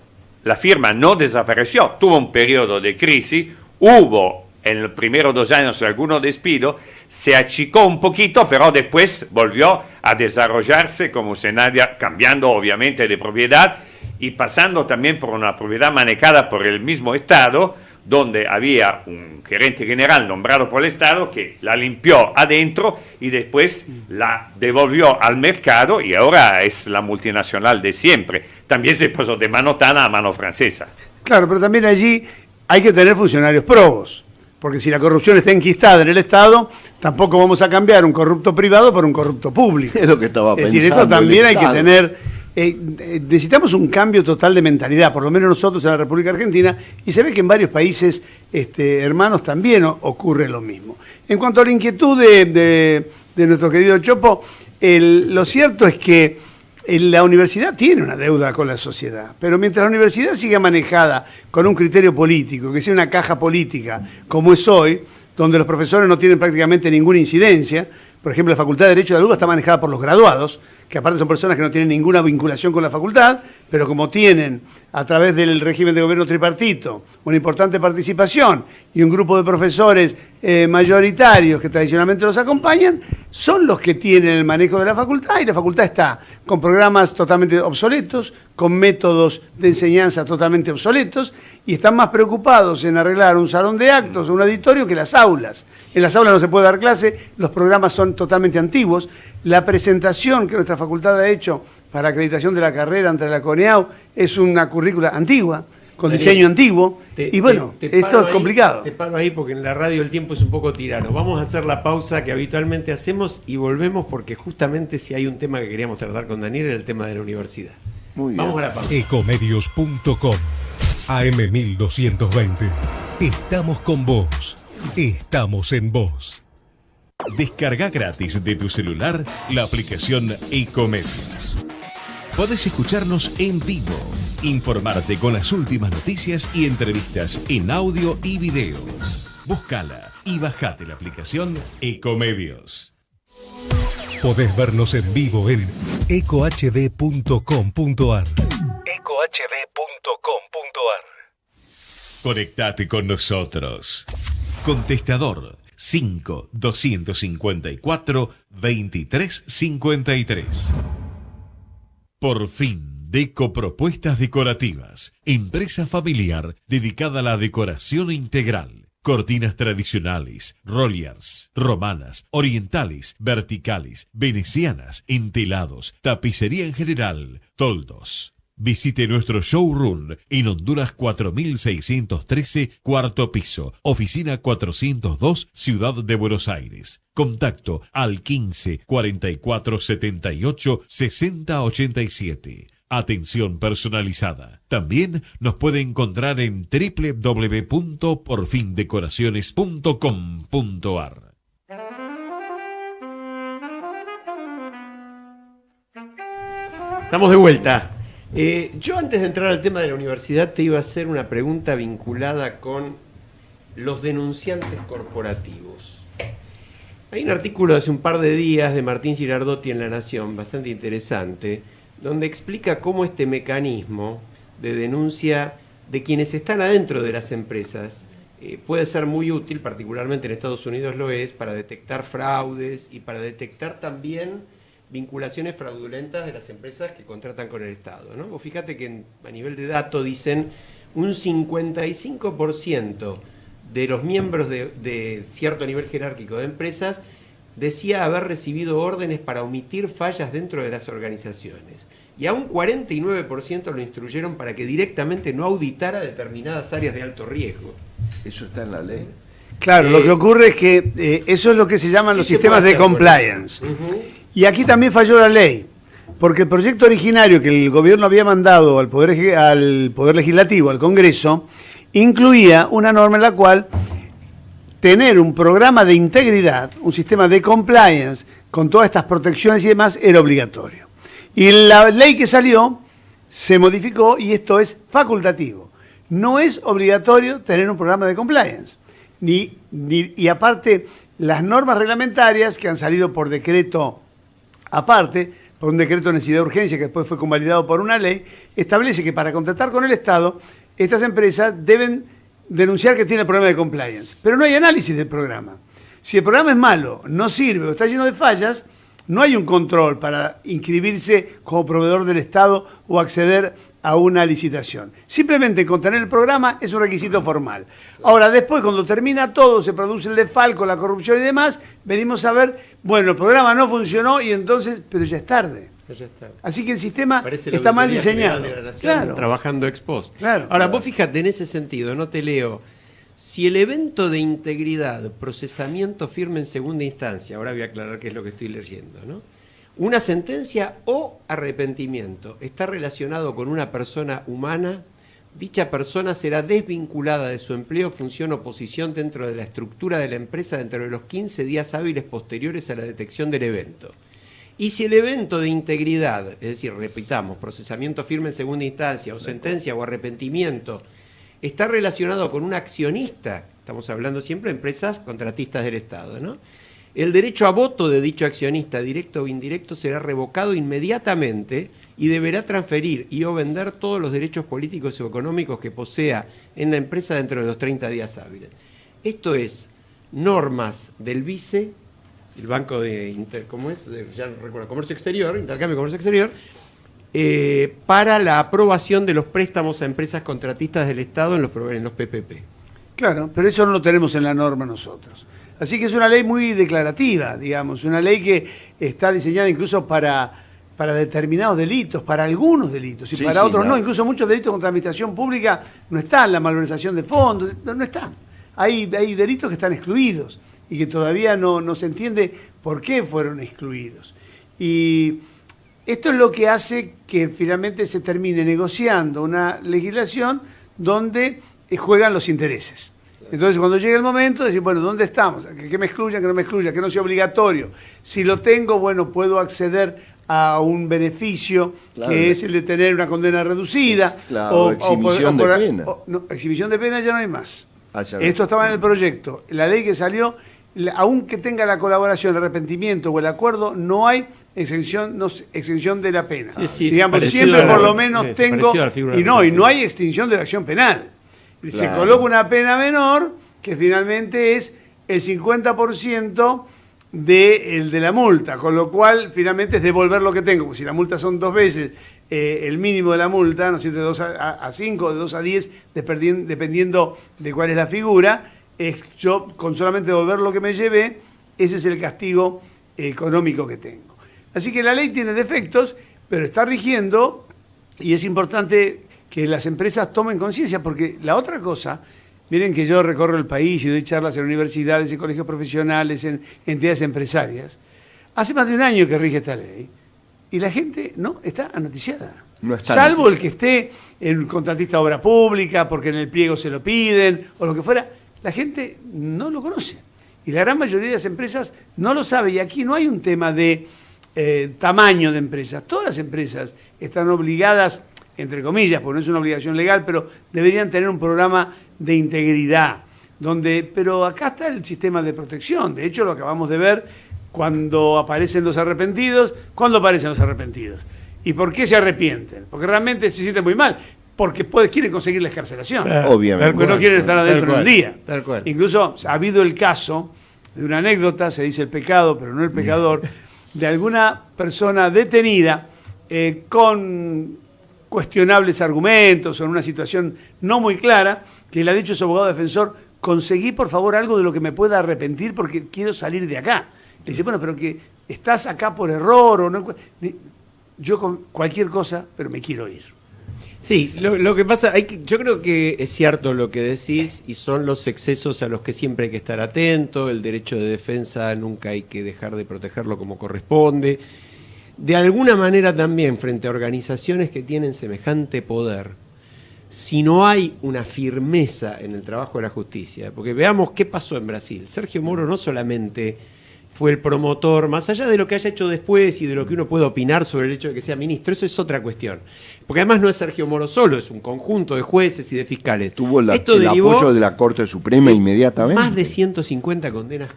la firma no desapareció, tuvo un periodo de crisis, hubo en los primeros 2 años algunos despidos, se achicó un poquito, pero después volvió a desarrollarse como si nadie, cambiando obviamente de propiedad y pasando también por una propiedad manejada por el mismo Estado, donde había un gerente general nombrado por el Estado que la limpió adentro y después la devolvió al mercado y ahora es la multinacional de siempre. También se pasó de mano Tana a mano francesa. Claro, pero también allí hay que tener funcionarios probos, porque si la corrupción está enquistada en el Estado, tampoco vamos a cambiar un corrupto privado por un corrupto público. Es lo que estaba pensando. Es decir, esto también hay que tener... necesitamos un cambio total de mentalidad, por lo menos nosotros en la República Argentina, y se ve que en varios países hermanos también ocurre lo mismo. En cuanto a la inquietud de nuestro querido Chopo, lo cierto es que la universidad tiene una deuda con la sociedad, pero mientras la universidad siga manejada con un criterio político, que sea una caja política como es hoy, donde los profesores no tienen prácticamente ninguna incidencia, por ejemplo, la Facultad de Derecho de la UBA está manejada por los graduados, que aparte son personas que no tienen ninguna vinculación con la facultad, pero como tienen a través del régimen de gobierno tripartito una importante participación y un grupo de profesores mayoritarios que tradicionalmente los acompañan, son los que tienen el manejo de la facultad, y la facultad está con programas totalmente obsoletos, con métodos de enseñanza totalmente obsoletos, y están más preocupados en arreglar un salón de actos o un auditorio que las aulas. En las aulas no se puede dar clase, los programas son totalmente antiguos. La presentación que nuestra facultad ha hecho para acreditación de la carrera ante la CONEAU es una currícula antigua, con diseño antiguo, y bueno, esto es complicado. Te paro ahí porque en la radio el tiempo es un poco tirano. Vamos a hacer la pausa que habitualmente hacemos y volvemos, porque justamente si hay un tema que queríamos tratar con Daniel era el tema de la universidad. Muy bien. Vamos a la pausa. Ecomedios.com AM1220. Estamos con vos. Estamos en vos. Descarga gratis de tu celular la aplicación Ecomedios. Podés escucharnos en vivo, informarte con las últimas noticias y entrevistas en audio y video. Búscala y bajate la aplicación Ecomedios. Podés vernos en vivo en ecohd.com.ar. Conectate con nosotros. Contestador 5-254-2353. Por fin, Deco Propuestas Decorativas. Empresa familiar dedicada a la decoración integral. Cortinas tradicionales, rollers, romanas, orientales, verticales, venecianas, entelados, tapicería en general, toldos. Visite nuestro showroom en Honduras 4613, cuarto piso, oficina 402, Ciudad de Buenos Aires. Contacto al 15 44 78 60 87. Atención personalizada. También nos puede encontrar en www.porfindecoraciones.com.ar. Estamos de vuelta. Yo antes de entrar al tema de la universidad te iba a hacer una pregunta vinculada con los denunciantes corporativos. Hay un artículo de hace un par de días de Martín Girardotti en La Nación, bastante interesante, donde explica cómo este mecanismo de denuncia de quienes están adentro de las empresas puede ser muy útil, particularmente en Estados Unidos lo es, para detectar fraudes y para detectar también vinculaciones fraudulentas de las empresas que contratan con el Estado, ¿no? Vos fíjate que a nivel de datos dicen un 55% de los miembros de cierto nivel jerárquico de empresas decía haber recibido órdenes para omitir fallas dentro de las organizaciones. Y a un 49% lo instruyeron para que directamente no auditara determinadas áreas de alto riesgo. ¿Eso está en la ley? Claro, lo que ocurre es que eso es lo que se llaman los sistemas de compliance. Y aquí también falló la ley, porque el proyecto originario que el gobierno había mandado al Poder Legislativo, al Congreso, incluía una norma en la cual tener un programa de integridad, un sistema de compliance con todas estas protecciones y demás, era obligatorio. Y la ley que salió se modificó y esto es facultativo. No es obligatorio tener un programa de compliance. Y aparte, las normas reglamentarias que han salido por decreto aparte, por un decreto de necesidad de urgencia que después fue convalidado por una ley, establece que para contratar con el Estado, estas empresas deben denunciar que tiene problema de compliance. Pero no hay análisis del programa. Si el programa es malo, no sirve o está lleno de fallas, no hay un control para inscribirse como proveedor del Estado o acceder a una licitación. Simplemente con tener el programa es un requisito formal. Ahora, después, cuando termina todo, se produce el desfalco, la corrupción y demás, venimos a ver, bueno, el programa no funcionó y entonces, pero ya es tarde. Así que el sistema está mal diseñado. Claro. Trabajando ex post. Claro. Ahora, vos fíjate, en ese sentido, no te leo, si el evento de integridad, procesamiento firme en segunda instancia, ahora voy a aclarar qué es lo que estoy leyendo, ¿no? Una sentencia o arrepentimiento está relacionado con una persona humana, dicha persona será desvinculada de su empleo, función o posición dentro de la estructura de la empresa dentro de los 15 días hábiles posteriores a la detección del evento. Y si el evento de integridad, es decir, repitamos, procesamiento firme en segunda instancia, o sentencia o arrepentimiento, está relacionado con un accionista, estamos hablando siempre de empresas contratistas del Estado, ¿no? El derecho a voto de dicho accionista, directo o indirecto, será revocado inmediatamente y deberá transferir y o vender todos los derechos políticos o económicos que posea en la empresa dentro de los 30 días hábiles. Esto es normas del BICE, el Banco de ya no recuerdo, Comercio Exterior, Intercambio de Comercio Exterior, para la aprobación de los préstamos a empresas contratistas del Estado en los PPP. Claro, pero eso no lo tenemos en la norma nosotros. Así que es una ley muy declarativa, digamos, una ley que está diseñada incluso para determinados delitos, para algunos delitos, y sí, para otros no. Incluso muchos delitos contra la administración pública no están, la malversación de fondos, no están. Hay delitos que están excluidos y que todavía no se entiende por qué fueron excluidos. Y esto es lo que hace que finalmente se termine negociando una legislación donde juegan los intereses. Entonces, cuando llega el momento, decir, bueno, ¿dónde estamos? Que me excluyan, que no me excluyan, que no sea obligatorio. Si lo tengo, bueno, puedo acceder a un beneficio, claro, que es el de tener una condena reducida. Claro, exhibición de pena. No, exhibición de pena ya no hay más. Esto estaba en el proyecto. La ley que salió, aunque tenga la colaboración, el arrepentimiento o el acuerdo, no hay exención de la pena. Sí, digamos, siempre por lo menos tengo... Y no hay extinción de la acción penal. Claro. Se coloca una pena menor, que finalmente es el 50% de la multa, con lo cual finalmente es devolver lo que tengo. Porque si la multa son 2 veces el mínimo de la multa, ¿no es cierto?, de 2 a 5, de 2 a 10, dependiendo de cuál es la figura, yo con solamente devolver lo que me llevé, ese es el castigo económico que tengo. Así que la ley tiene defectos, pero está rigiendo, y es importante que las empresas tomen conciencia, porque la otra cosa, miren que yo recorro el país y doy charlas en universidades, en colegios profesionales, en entidades empresarias. Hace más de un año que rige esta ley y la gente no está anoticiada. No está salvo el que esté en contratista de obra pública, porque en el pliego se lo piden, o lo que fuera, la gente no lo conoce. Y la gran mayoría de las empresas no lo sabe. Y aquí no hay un tema de tamaño de empresas. Todas las empresas están obligadas, entre comillas, porque no es una obligación legal, pero deberían tener un programa de integridad, pero acá está el sistema de protección. De hecho, lo acabamos de ver cuando aparecen los arrepentidos. ¿Cuándo aparecen los arrepentidos? ¿Y por qué se arrepienten? Porque realmente se sienten muy mal, porque quieren conseguir la excarcelación. Obviamente. Porque no quieren estar adentro en un día. Tal cual. Incluso ha habido el caso de una anécdota, se dice el pecado, pero no el pecador, de alguna persona detenida con cuestionables argumentos o en una situación no muy clara, que le ha dicho su abogado defensor: conseguí por favor algo de lo que me pueda arrepentir porque quiero salir de acá. Le dice, bueno, pero que estás acá por error o no. Yo con cualquier cosa, pero me quiero ir. Sí, lo que pasa, yo creo que es cierto lo que decís, y son los excesos a los que siempre hay que estar atento. El derecho de defensa nunca hay que dejar de protegerlo como corresponde. De alguna manera también, frente a organizaciones que tienen semejante poder, si no hay una firmeza en el trabajo de la justicia, porque veamos qué pasó en Brasil. Sergio Moro no solamente fue el promotor, más allá de lo que haya hecho después y de lo que uno puede opinar sobre el hecho de que sea ministro, eso es otra cuestión. Porque además no es Sergio Moro solo, es un conjunto de jueces y de fiscales. Tuvo el apoyo de la Corte Suprema inmediatamente. Más de 150 condenas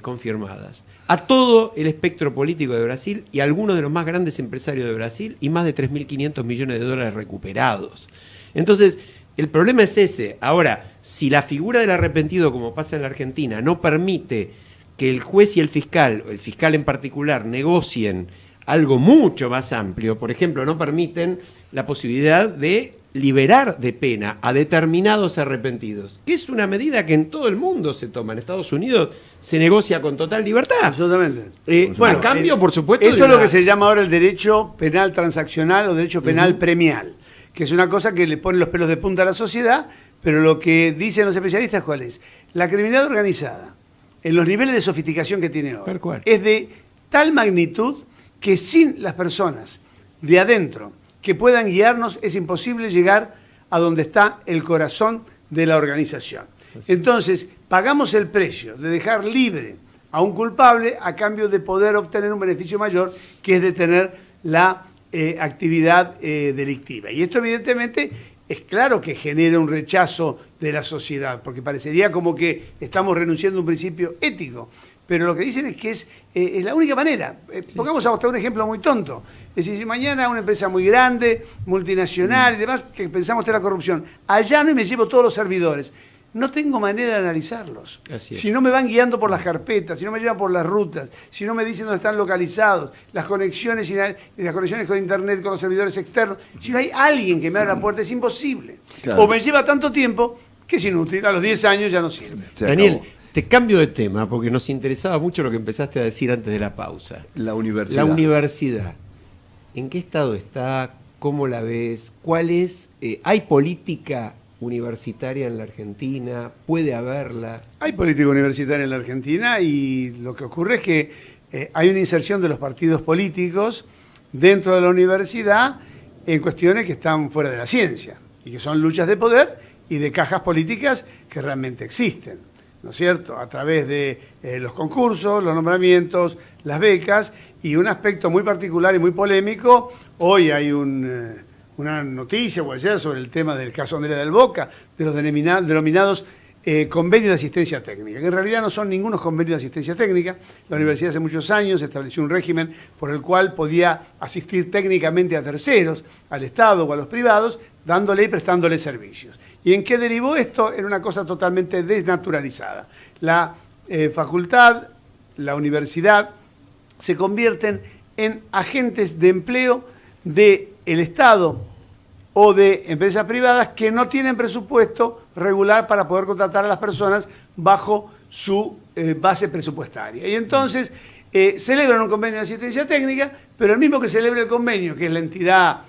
confirmadas a todo el espectro político de Brasil y a algunos de los más grandes empresarios de Brasil, y más de 3.500 millones de dólares recuperados. Entonces, el problema es ese. Ahora, si la figura del arrepentido, como pasa en la Argentina, no permite que el juez y el fiscal en particular, negocien algo mucho más amplio, por ejemplo, no permiten la posibilidad de liberar de pena a determinados arrepentidos, que es una medida que en todo el mundo se toma. En Estados Unidos se negocia con total libertad. Absolutamente. Bueno, a cambio, por supuesto... Esto es lo que se llama ahora el derecho penal transaccional o derecho penal premial, que es una cosa que le pone los pelos de punta a la sociedad, pero lo que dicen los especialistas, ¿cuál es? La criminalidad organizada, en los niveles de sofisticación que tiene hoy, es de tal magnitud que sin las personas de adentro que puedan guiarnos es imposible llegar a donde está el corazón de la organización. Entonces, pagamos el precio de dejar libre a un culpable a cambio de poder obtener un beneficio mayor, que es detener la actividad delictiva. Y esto evidentemente es claro que genera un rechazo de la sociedad, porque parecería como que estamos renunciando a un principio ético, pero lo que dicen es que es la única manera. Pongamos hasta un ejemplo muy tonto. Es decir, si mañana una empresa muy grande, multinacional y demás, que pensamos que es la corrupción, allá y me llevo todos los servidores. No tengo manera de analizarlos. Si no me van guiando por las carpetas, si no me llevan por las rutas, si no me dicen dónde están localizados, las conexiones con internet, con los servidores externos, si no hay alguien que me abra la puerta, es imposible. Claro. O me lleva tanto tiempo que es inútil, a los 10 años ya no sirve. Daniel, te cambio de tema porque nos interesaba mucho lo que empezaste a decir antes de la pausa. La universidad. La universidad. ¿En qué estado está? ¿Cómo la ves? ¿Cuál es? ¿Hay política universitaria en la Argentina? ¿Puede haberla? Hay política universitaria en la Argentina y lo que ocurre es que hay una inserción de los partidos políticos dentro de la universidad en cuestiones que están fuera de la ciencia y que son luchas de poder y de cajas políticas que realmente existen, ¿no es cierto? A través de los concursos, los nombramientos, las becas y un aspecto muy particular y muy polémico. Hoy hay una noticia o ayer sobre el tema del caso Andrea del Boca, de los denominados convenios de asistencia técnica, que en realidad no son ningunos convenios de asistencia técnica. La universidad hace muchos años estableció un régimen por el cual podía asistir técnicamente a terceros, al Estado o a los privados, dándole y prestándole servicios. ¿Y en qué derivó esto? En una cosa totalmente desnaturalizada. La facultad, la universidad, se convierten en agentes de empleo del Estado o de empresas privadas que no tienen presupuesto regular para poder contratar a las personas bajo su base presupuestaria. Y entonces celebran un convenio de asistencia técnica, pero el mismo que celebra el convenio, que es la entidad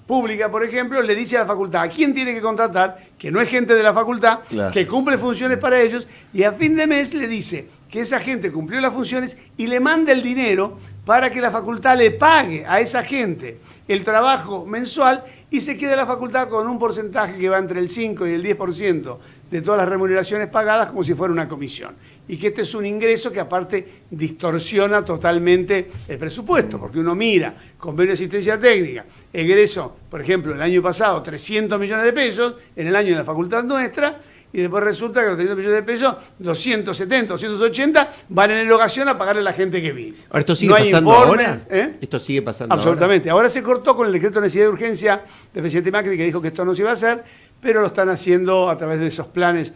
pública, por ejemplo, le dice a la facultad a quién tiene que contratar, que no es gente de la facultad, claro, que cumple funciones para ellos, y a fin de mes le dice que esa gente cumplió las funciones y le manda el dinero para que la facultad le pague a esa gente el trabajo mensual y se quede la facultad con un porcentaje que va entre el 5 y el 10% de todas las remuneraciones pagadas como si fuera una comisión. Y que este es un ingreso que aparte distorsiona totalmente el presupuesto, porque uno mira convenio de asistencia técnica, egreso, por ejemplo, el año pasado 300 millones de pesos en el año de la facultad nuestra, y después resulta que los 300 millones de pesos, 270, 280 van en erogación a pagarle a la gente que vive. Ahora, ¿esto sigue pasando ahora? ¿Esto sigue pasando absolutamente. Ahora se cortó con el decreto de necesidad de urgencia del presidente Macri, que dijo que esto no se iba a hacer, pero lo están haciendo a través de esos planes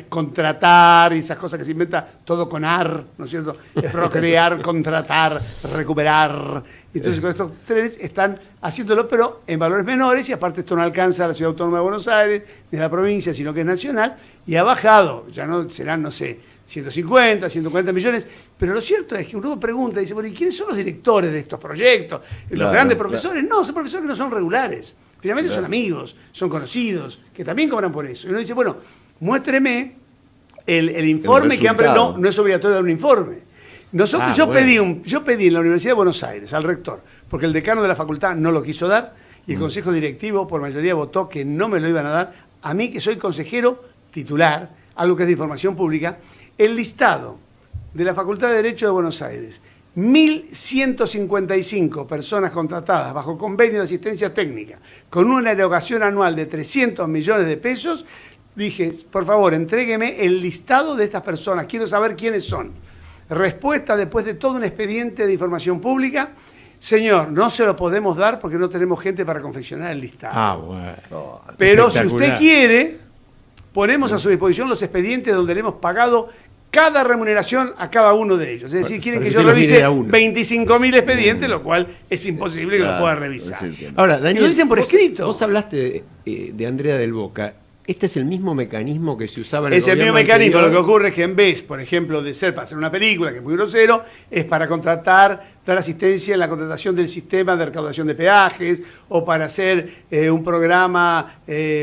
contratar y esas cosas que se inventa todo con AR, ¿no es cierto? Procrear, contratar, recuperar. Entonces con estos trenes están haciéndolo, pero en valores menores, y aparte esto no alcanza a la Ciudad Autónoma de Buenos Aires, ni a la provincia, sino que es nacional, y ha bajado, ya no serán, no sé, 150, 140 millones, pero lo cierto es que uno pregunta, dice, bueno, ¿y quiénes son los directores de estos proyectos? Los grandes profesores, no, son profesores que no son regulares. Finalmente son amigos, son conocidos, que también cobran por eso. Y uno dice, bueno, muéstreme el informe que han... No es obligatorio dar un informe. Yo pedí en la Universidad de Buenos Aires al rector, porque el decano de la facultad no lo quiso dar, y el consejo directivo por mayoría votó que no me lo iban a dar. A mí, que soy consejero titular, algo que es de información pública, el listado de la Facultad de Derecho de Buenos Aires, 1.155 personas contratadas bajo convenio de asistencia técnica, con una erogación anual de 300 millones de pesos, dije, por favor, entrégueme el listado de estas personas, quiero saber quiénes son. Respuesta después de todo un expediente de información pública, señor, no se lo podemos dar porque no tenemos gente para confeccionar el listado. Bueno. Pero si usted quiere, ponemos a su disposición los expedientes donde le hemos pagado cada remuneración a cada uno de ellos. Es decir, quieren que yo revise 25.000 expedientes, lo cual es imposible que lo pueda revisar. Ahora, Daniel, lo dicen por escrito. Vos hablaste de Andrea del Boca. ¿Este es el mismo mecanismo que se usaba en el gobierno anterior? Es el mismo mecanismo. Lo que ocurre es que en vez, por ejemplo, de ser para hacer una película, que es muy grosero, es para dar asistencia en la contratación del sistema de recaudación de peajes, o para hacer un programa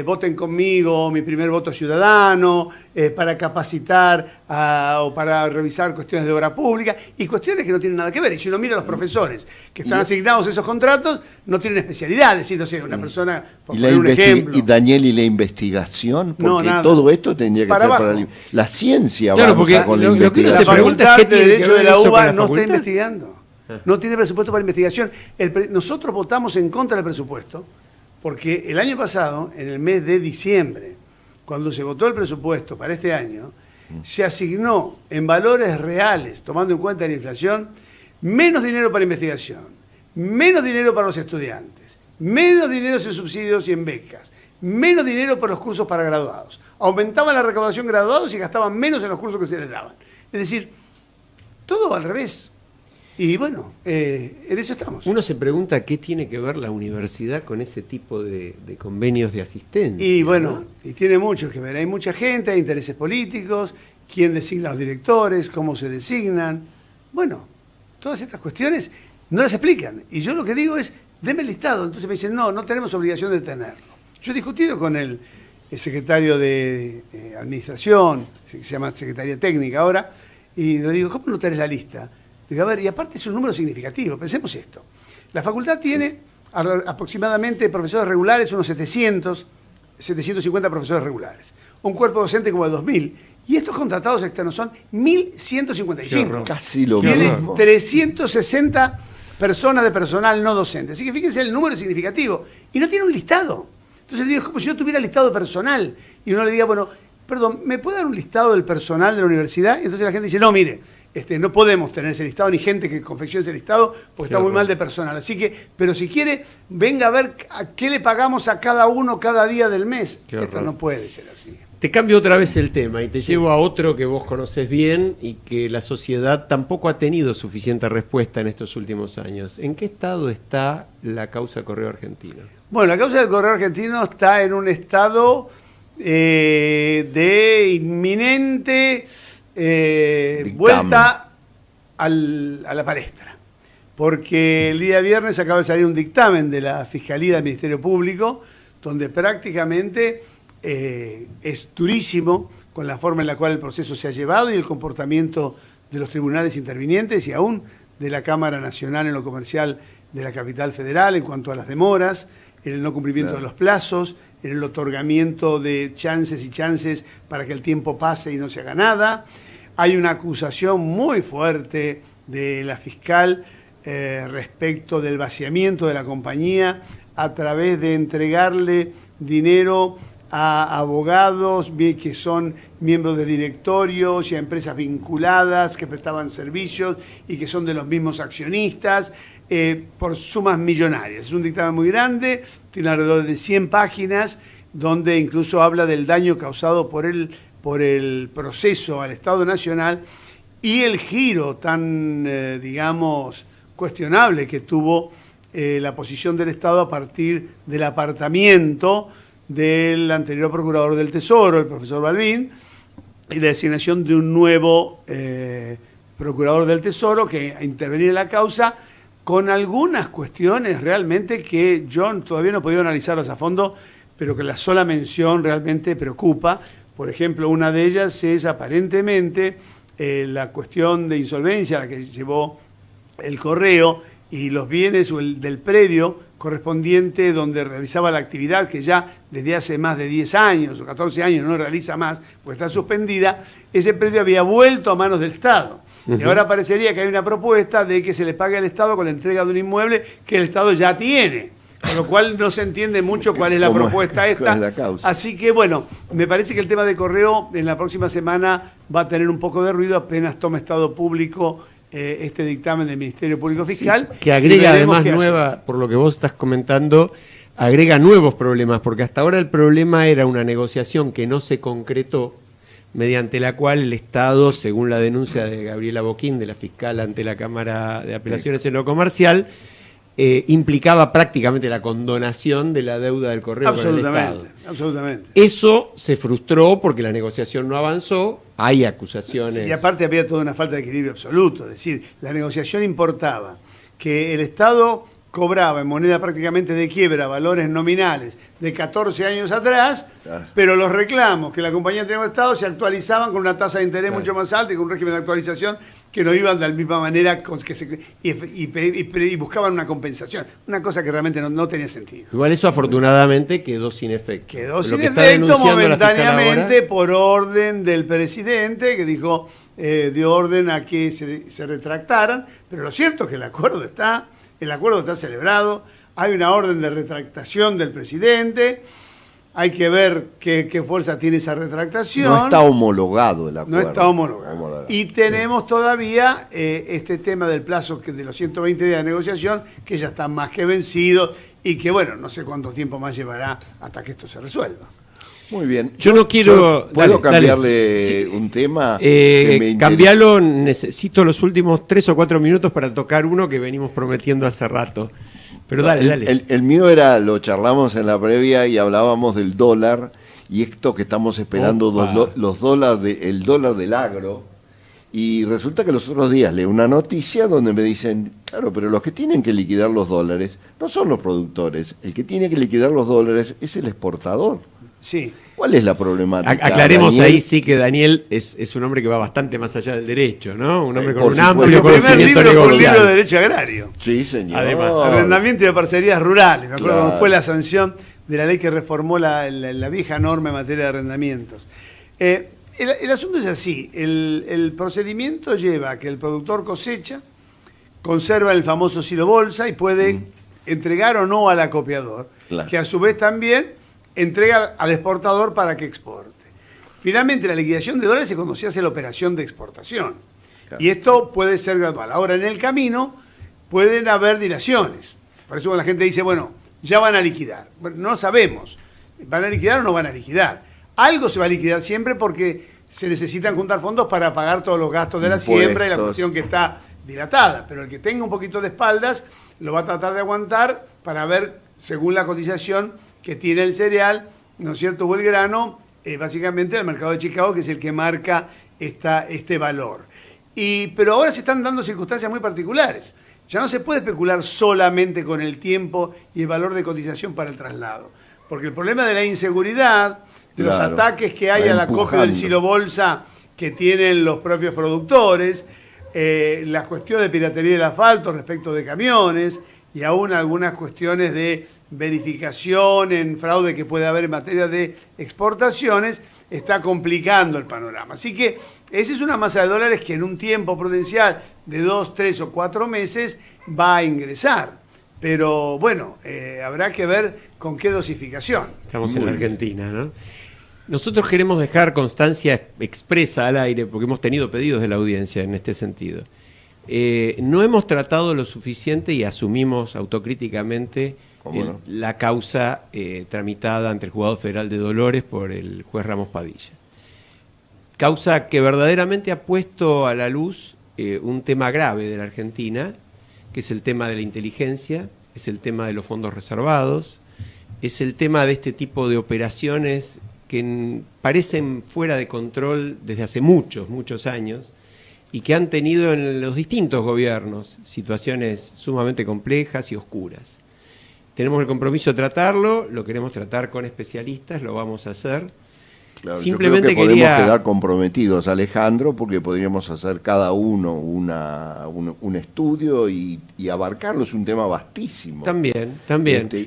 Voten conmigo, mi primer voto ciudadano, para capacitar o para revisar cuestiones de obra pública, y cuestiones que no tienen nada que ver. Y si uno mira a los profesores que están asignados a esos contratos, no tienen especialidad, es decir, no sé, una persona, por poner un ejemplo. Y Daniel, ¿y la investigación? Porque todo esto tendría que ser para la ciencia, claro, avanza con la investigación. La Facultad de Derecho de la UBA no está investigando. No tiene presupuesto para investigación. Nosotros votamos en contra del presupuesto porque el año pasado, en el mes de diciembre, cuando se votó el presupuesto para este año, se asignó en valores reales, tomando en cuenta la inflación, menos dinero para investigación, menos dinero para los estudiantes, menos dinero en subsidios y en becas, menos dinero para los cursos para graduados. Aumentaban la recaudación graduados y gastaban menos en los cursos que se les daban. Es decir, todo al revés. Y bueno, en eso estamos. Uno se pregunta qué tiene que ver la universidad con ese tipo de convenios de asistencia. Y bueno, ¿no? Y tiene mucho que ver. Hay mucha gente, hay intereses políticos, quién designa a los directores, cómo se designan. Bueno, todas estas cuestiones no las explican. Y yo lo que digo es, deme el listado. Entonces me dicen, no tenemos obligación de tenerlo. Yo he discutido con el secretario de Administración, que se llama Secretaría Técnica ahora, y le digo, ¿cómo no tenés la lista? Digo, a ver, y aparte es un número significativo, pensemos esto. La facultad tiene aproximadamente profesores regulares, unos 750 profesores regulares. Un cuerpo docente como el 2000. Y estos contratados externos son 1.155. Casi lo Tiene mismo. 360 personas de personal no docente. Así que fíjense, el número es significativo. Y no tiene un listado. Entonces le digo, es como si yo tuviera listado de personal. Y uno le diga, bueno, perdón, ¿me puede dar un listado del personal de la universidad? Y entonces la gente dice, no, mire, no podemos tener ese listado, ni gente que confeccione ese listado, porque está muy mal de personal. Así que, pero si quiere, venga a ver a qué le pagamos a cada uno cada día del mes. Esto no puede ser así. Te cambio otra vez el tema y te llevo a otro que vos conocés bien y que la sociedad tampoco ha tenido suficiente respuesta en estos últimos años. ¿En qué estado está la causa Correo Argentino? Bueno, la causa del Correo Argentino está en un estado de inminente vuelta a la palestra, porque el día viernes acaba de salir un dictamen de la Fiscalía del Ministerio Público, donde prácticamente es durísimo con la forma en la cual el proceso se ha llevado y el comportamiento de los tribunales intervinientes y aún de la Cámara Nacional en lo comercial de la capital federal en cuanto a las demoras, en el no cumplimiento de los plazos, en el otorgamiento de chances y chances para que el tiempo pase y no se haga nada. Hay una acusación muy fuerte de la fiscal respecto del vaciamiento de la compañía a través de entregarle dinero a abogados que son miembros de directorios y a empresas vinculadas que prestaban servicios y que son de los mismos accionistas, por sumas millonarias. Es un dictamen muy grande, tiene alrededor de 100 páginas, donde incluso habla del daño causado por el proceso al Estado Nacional y el giro tan, digamos, cuestionable que tuvo la posición del Estado a partir del apartamiento del anterior procurador del Tesoro, el profesor Balbín, y la designación de un nuevo procurador del Tesoro que a intervenir en la causa con algunas cuestiones realmente que yo todavía no he podido analizarlas a fondo, pero que la sola mención realmente preocupa. Por ejemplo, una de ellas es aparentemente la cuestión de insolvencia a la que llevó el Correo y los bienes del predio correspondiente donde realizaba la actividad que ya desde hace más de 10 años o 14 años no realiza más, pues está suspendida. Ese predio había vuelto a manos del Estado. Y ahora parecería que hay una propuesta de que se le pague al Estado con la entrega de un inmueble que el Estado ya tiene. Con lo cual no se entiende mucho cuál es la propuesta esta. Así que bueno, me parece que el tema de Correo en la próxima semana va a tener un poco de ruido apenas tome estado público este dictamen del Ministerio Público Fiscal. Sí, que agrega además por lo que vos estás comentando, agrega nuevos problemas, porque hasta ahora el problema era una negociación que no se concretó, mediante la cual el Estado, según la denuncia de Gabriela Boquín, de la fiscal ante la Cámara de Apelaciones en lo comercial, implicaba prácticamente la condonación de la deuda del Correo con el Estado. Absolutamente. Eso se frustró porque la negociación no avanzó, hay acusaciones. Sí, y aparte había toda una falta de equilibrio absoluto, es decir, la negociación importaba que el Estado cobraba en moneda prácticamente de quiebra valores nominales de 14 años atrás, pero los reclamos que la compañía tenía con el Estado se actualizaban con una tasa de interés mucho más alta y con un régimen de actualización que no iban de la misma manera y buscaban una compensación, una cosa que realmente no tenía sentido. Igual eso afortunadamente quedó sin efecto. Quedó sin efecto momentáneamente por orden del presidente que dijo, dio orden a que se retractaran, pero lo cierto es que el acuerdo está celebrado, hay una orden de retractación del presidente hay que ver qué fuerza tiene esa retractación. No está homologado el acuerdo. No está homologado. Y tenemos todavía este tema del plazo de los 120 días de negociación, que ya está más que vencido y que, bueno, no sé cuánto tiempo más llevará hasta que esto se resuelva. Muy bien. Yo no quiero... ¿Puedo cambiarle un tema? Cambiarlo, necesito los últimos 3 o 4 minutos para tocar uno que venimos prometiendo hace rato. Pero dale. El mío lo charlamos en la previa y hablábamos del dólar y esto que estamos esperando, el dólar del agro. Y resulta que los otros días leo una noticia donde me dicen, claro, pero los que tienen que liquidar los dólares no son los productores, el que tiene que liquidar los dólares es el exportador. Sí. ¿Cuál es la problemática? Aclaremos Daniel? ahí sí que Daniel es un hombre que va bastante más allá del derecho, ¿no? Un hombre con por un supuesto. amplio El primer conocimiento libro fue un libro de negocial. Derecho Agrario. Sí, señor. Además, Arrendamiento de parcerías rurales. Me acuerdo Claro. cómo fue la sanción de la ley que reformó la vieja norma en materia de arrendamientos. El asunto es así. El procedimiento lleva a que el productor cosecha, conserva el famoso silo bolsa y puede entregar o no al acopiador, Claro. que a su vez también entrega al exportador para que exporte. Finalmente, la liquidación de dólares es cuando se hace la operación de exportación. Claro. Y esto puede ser gradual. Ahora, en el camino pueden haber dilaciones. Por eso cuando la gente dice, bueno, ya van a liquidar. Bueno, no sabemos. ¿Van a liquidar o no van a liquidar? Algo se va a liquidar siempre porque se necesitan juntar fondos para pagar todos los gastos de la siembra y la cuestión que está dilatada. Pero el que tenga un poquito de espaldas lo va a tratar de aguantar para ver, según la cotización que tiene el cereal, ¿no es cierto?, o el grano, básicamente el mercado de Chicago, que es el que marca este valor. Pero ahora se están dando circunstancias muy particulares. Ya no se puede especular solamente con el tiempo y el valor de cotización para el traslado. Porque el problema de la inseguridad, de los ataques que hay al acopio del silo bolsa que tienen los propios productores, las cuestiones de piratería del asfalto respecto de camiones y aún algunas cuestiones de verificación en fraude que puede haber en materia de exportaciones, está complicando el panorama. Así que esa es una masa de dólares que en un tiempo prudencial de 2, 3 o 4 meses va a ingresar. Pero bueno, habrá que ver con qué dosificación. Estamos en la Argentina, ¿no? Nosotros queremos dejar constancia expresa al aire, porque hemos tenido pedidos de la audiencia en este sentido. No hemos tratado lo suficiente y asumimos autocríticamente la causa tramitada ante el Juzgado Federal de Dolores por el juez Ramos Padilla. Causa que verdaderamente ha puesto a la luz un tema grave de la Argentina, que es el tema de la inteligencia, es el tema de los fondos reservados, es el tema de este tipo de operaciones que parecen fuera de control desde hace muchos años y que han tenido en los distintos gobiernos situaciones sumamente complejas y oscuras. Tenemos el compromiso de tratarlo, lo queremos tratar con especialistas, lo vamos a hacer. Claro, Simplemente yo creo que podemos quedar comprometidos, Alejandro, porque podríamos hacer cada uno un estudio y abarcarlo. Es un tema vastísimo. También.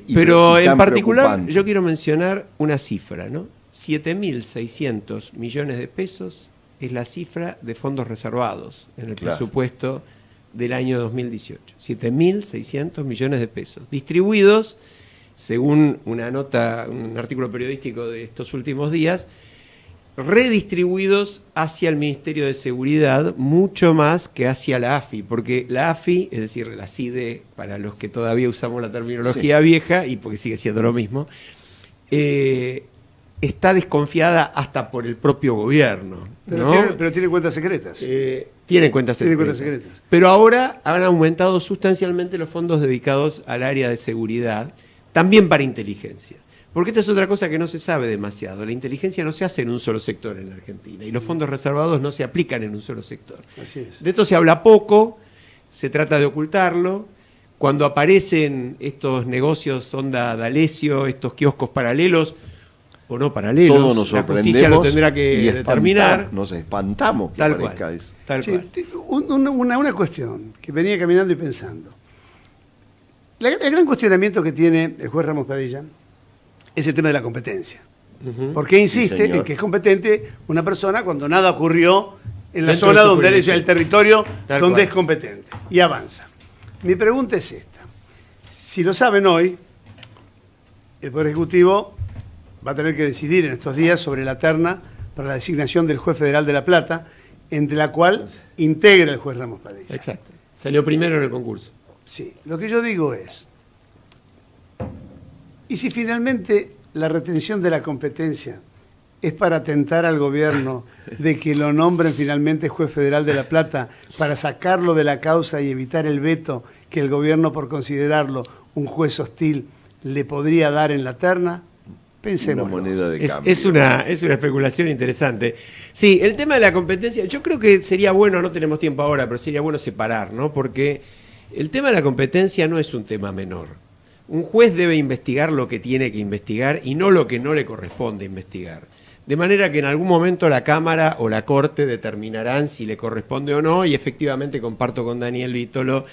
Y Pero en particular preocupante. yo quiero mencionar una cifra, ¿no? 7.600 millones de pesos es la cifra de fondos reservados en el presupuesto del año 2018. 7.600 millones de pesos, distribuidos, según una nota, un artículo periodístico de estos últimos días, redistribuidos hacia el Ministerio de Seguridad mucho más que hacia la AFI, porque la AFI, es decir, la CIDE, para los que todavía usamos la terminología vieja, y porque sigue siendo lo mismo, está desconfiada hasta por el propio gobierno, ¿no? Pero tiene cuentas secretas. Tienen cuentas secretas. Pero ahora han aumentado sustancialmente los fondos dedicados al área de seguridad, también para inteligencia. Porque esta es otra cosa que no se sabe demasiado. La inteligencia no se hace en un solo sector en la Argentina y los fondos reservados no se aplican en un solo sector. Así es. De esto se habla poco, se trata de ocultarlo. Cuando aparecen estos negocios onda D'Alessio, estos kioscos paralelos, o no paralelos, todos nos la justicia lo tendrá que determinar. Nos espantamos que Tal parezca cual. eso. Tal Sí, cual. una cuestión que venía caminando y pensando. El gran cuestionamiento que tiene el juez Ramos Padilla es el tema de la competencia. ¿Por qué insiste señor. en que es competente una persona cuando nada ocurrió en la Dentro zona de su donde él es jurisdicción. el territorio Tal donde cual. es competente? Y avanza. Mi pregunta es esta. Si lo saben hoy, el Poder Ejecutivo va a tener que decidir en estos días sobre la terna para la designación del juez federal de La Plata, entre la cual integra el juez Ramos Padilla. Exacto. Salió primero en el concurso. Sí, lo que yo digo es, ¿y si finalmente la retención de la competencia es para atentar al gobierno de que lo nombren finalmente juez federal de La Plata para sacarlo de la causa y evitar el veto que el gobierno, por considerarlo un juez hostil, le podría dar en la terna? Pensemos. Una moneda de cambio. Es una especulación interesante. Sí, el tema de la competencia, yo creo que sería bueno, no tenemos tiempo ahora, pero sería bueno separar, ¿no? Porque el tema de la competencia no es un tema menor. Un juez debe investigar lo que tiene que investigar y no lo que no le corresponde investigar. De manera que en algún momento la Cámara o la Corte determinarán si le corresponde o no, y efectivamente comparto con Daniel Vítolo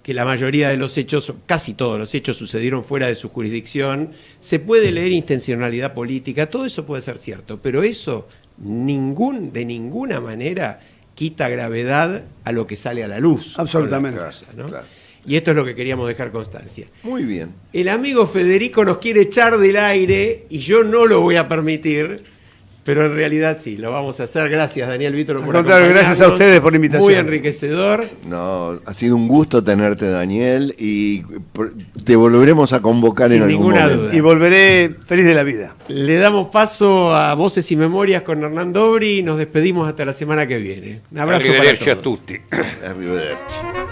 que la mayoría de los hechos, casi todos los hechos, sucedieron fuera de su jurisdicción. Se puede leer intencionalidad política, todo eso puede ser cierto, pero eso de ninguna manera quita gravedad a lo que sale a la luz. Absolutamente. ¿No? Claro. Y esto es lo que queríamos dejar constancia. Muy bien. El amigo Federico nos quiere echar del aire y yo no lo voy a permitir. Pero en realidad sí, lo vamos a hacer. Gracias, Daniel Vítolo, por acompañarnos. Gracias a ustedes por la invitación. Muy enriquecedor. No, ha sido un gusto tenerte, Daniel, y te volveremos a convocar Sin en algún ninguna momento. duda. Y volveré feliz de la vida. Le damos paso a Voces y Memorias con Hernán Dobri y nos despedimos hasta la semana que viene. Un abrazo para Arrivederci todos. a tutti. Arrivederci.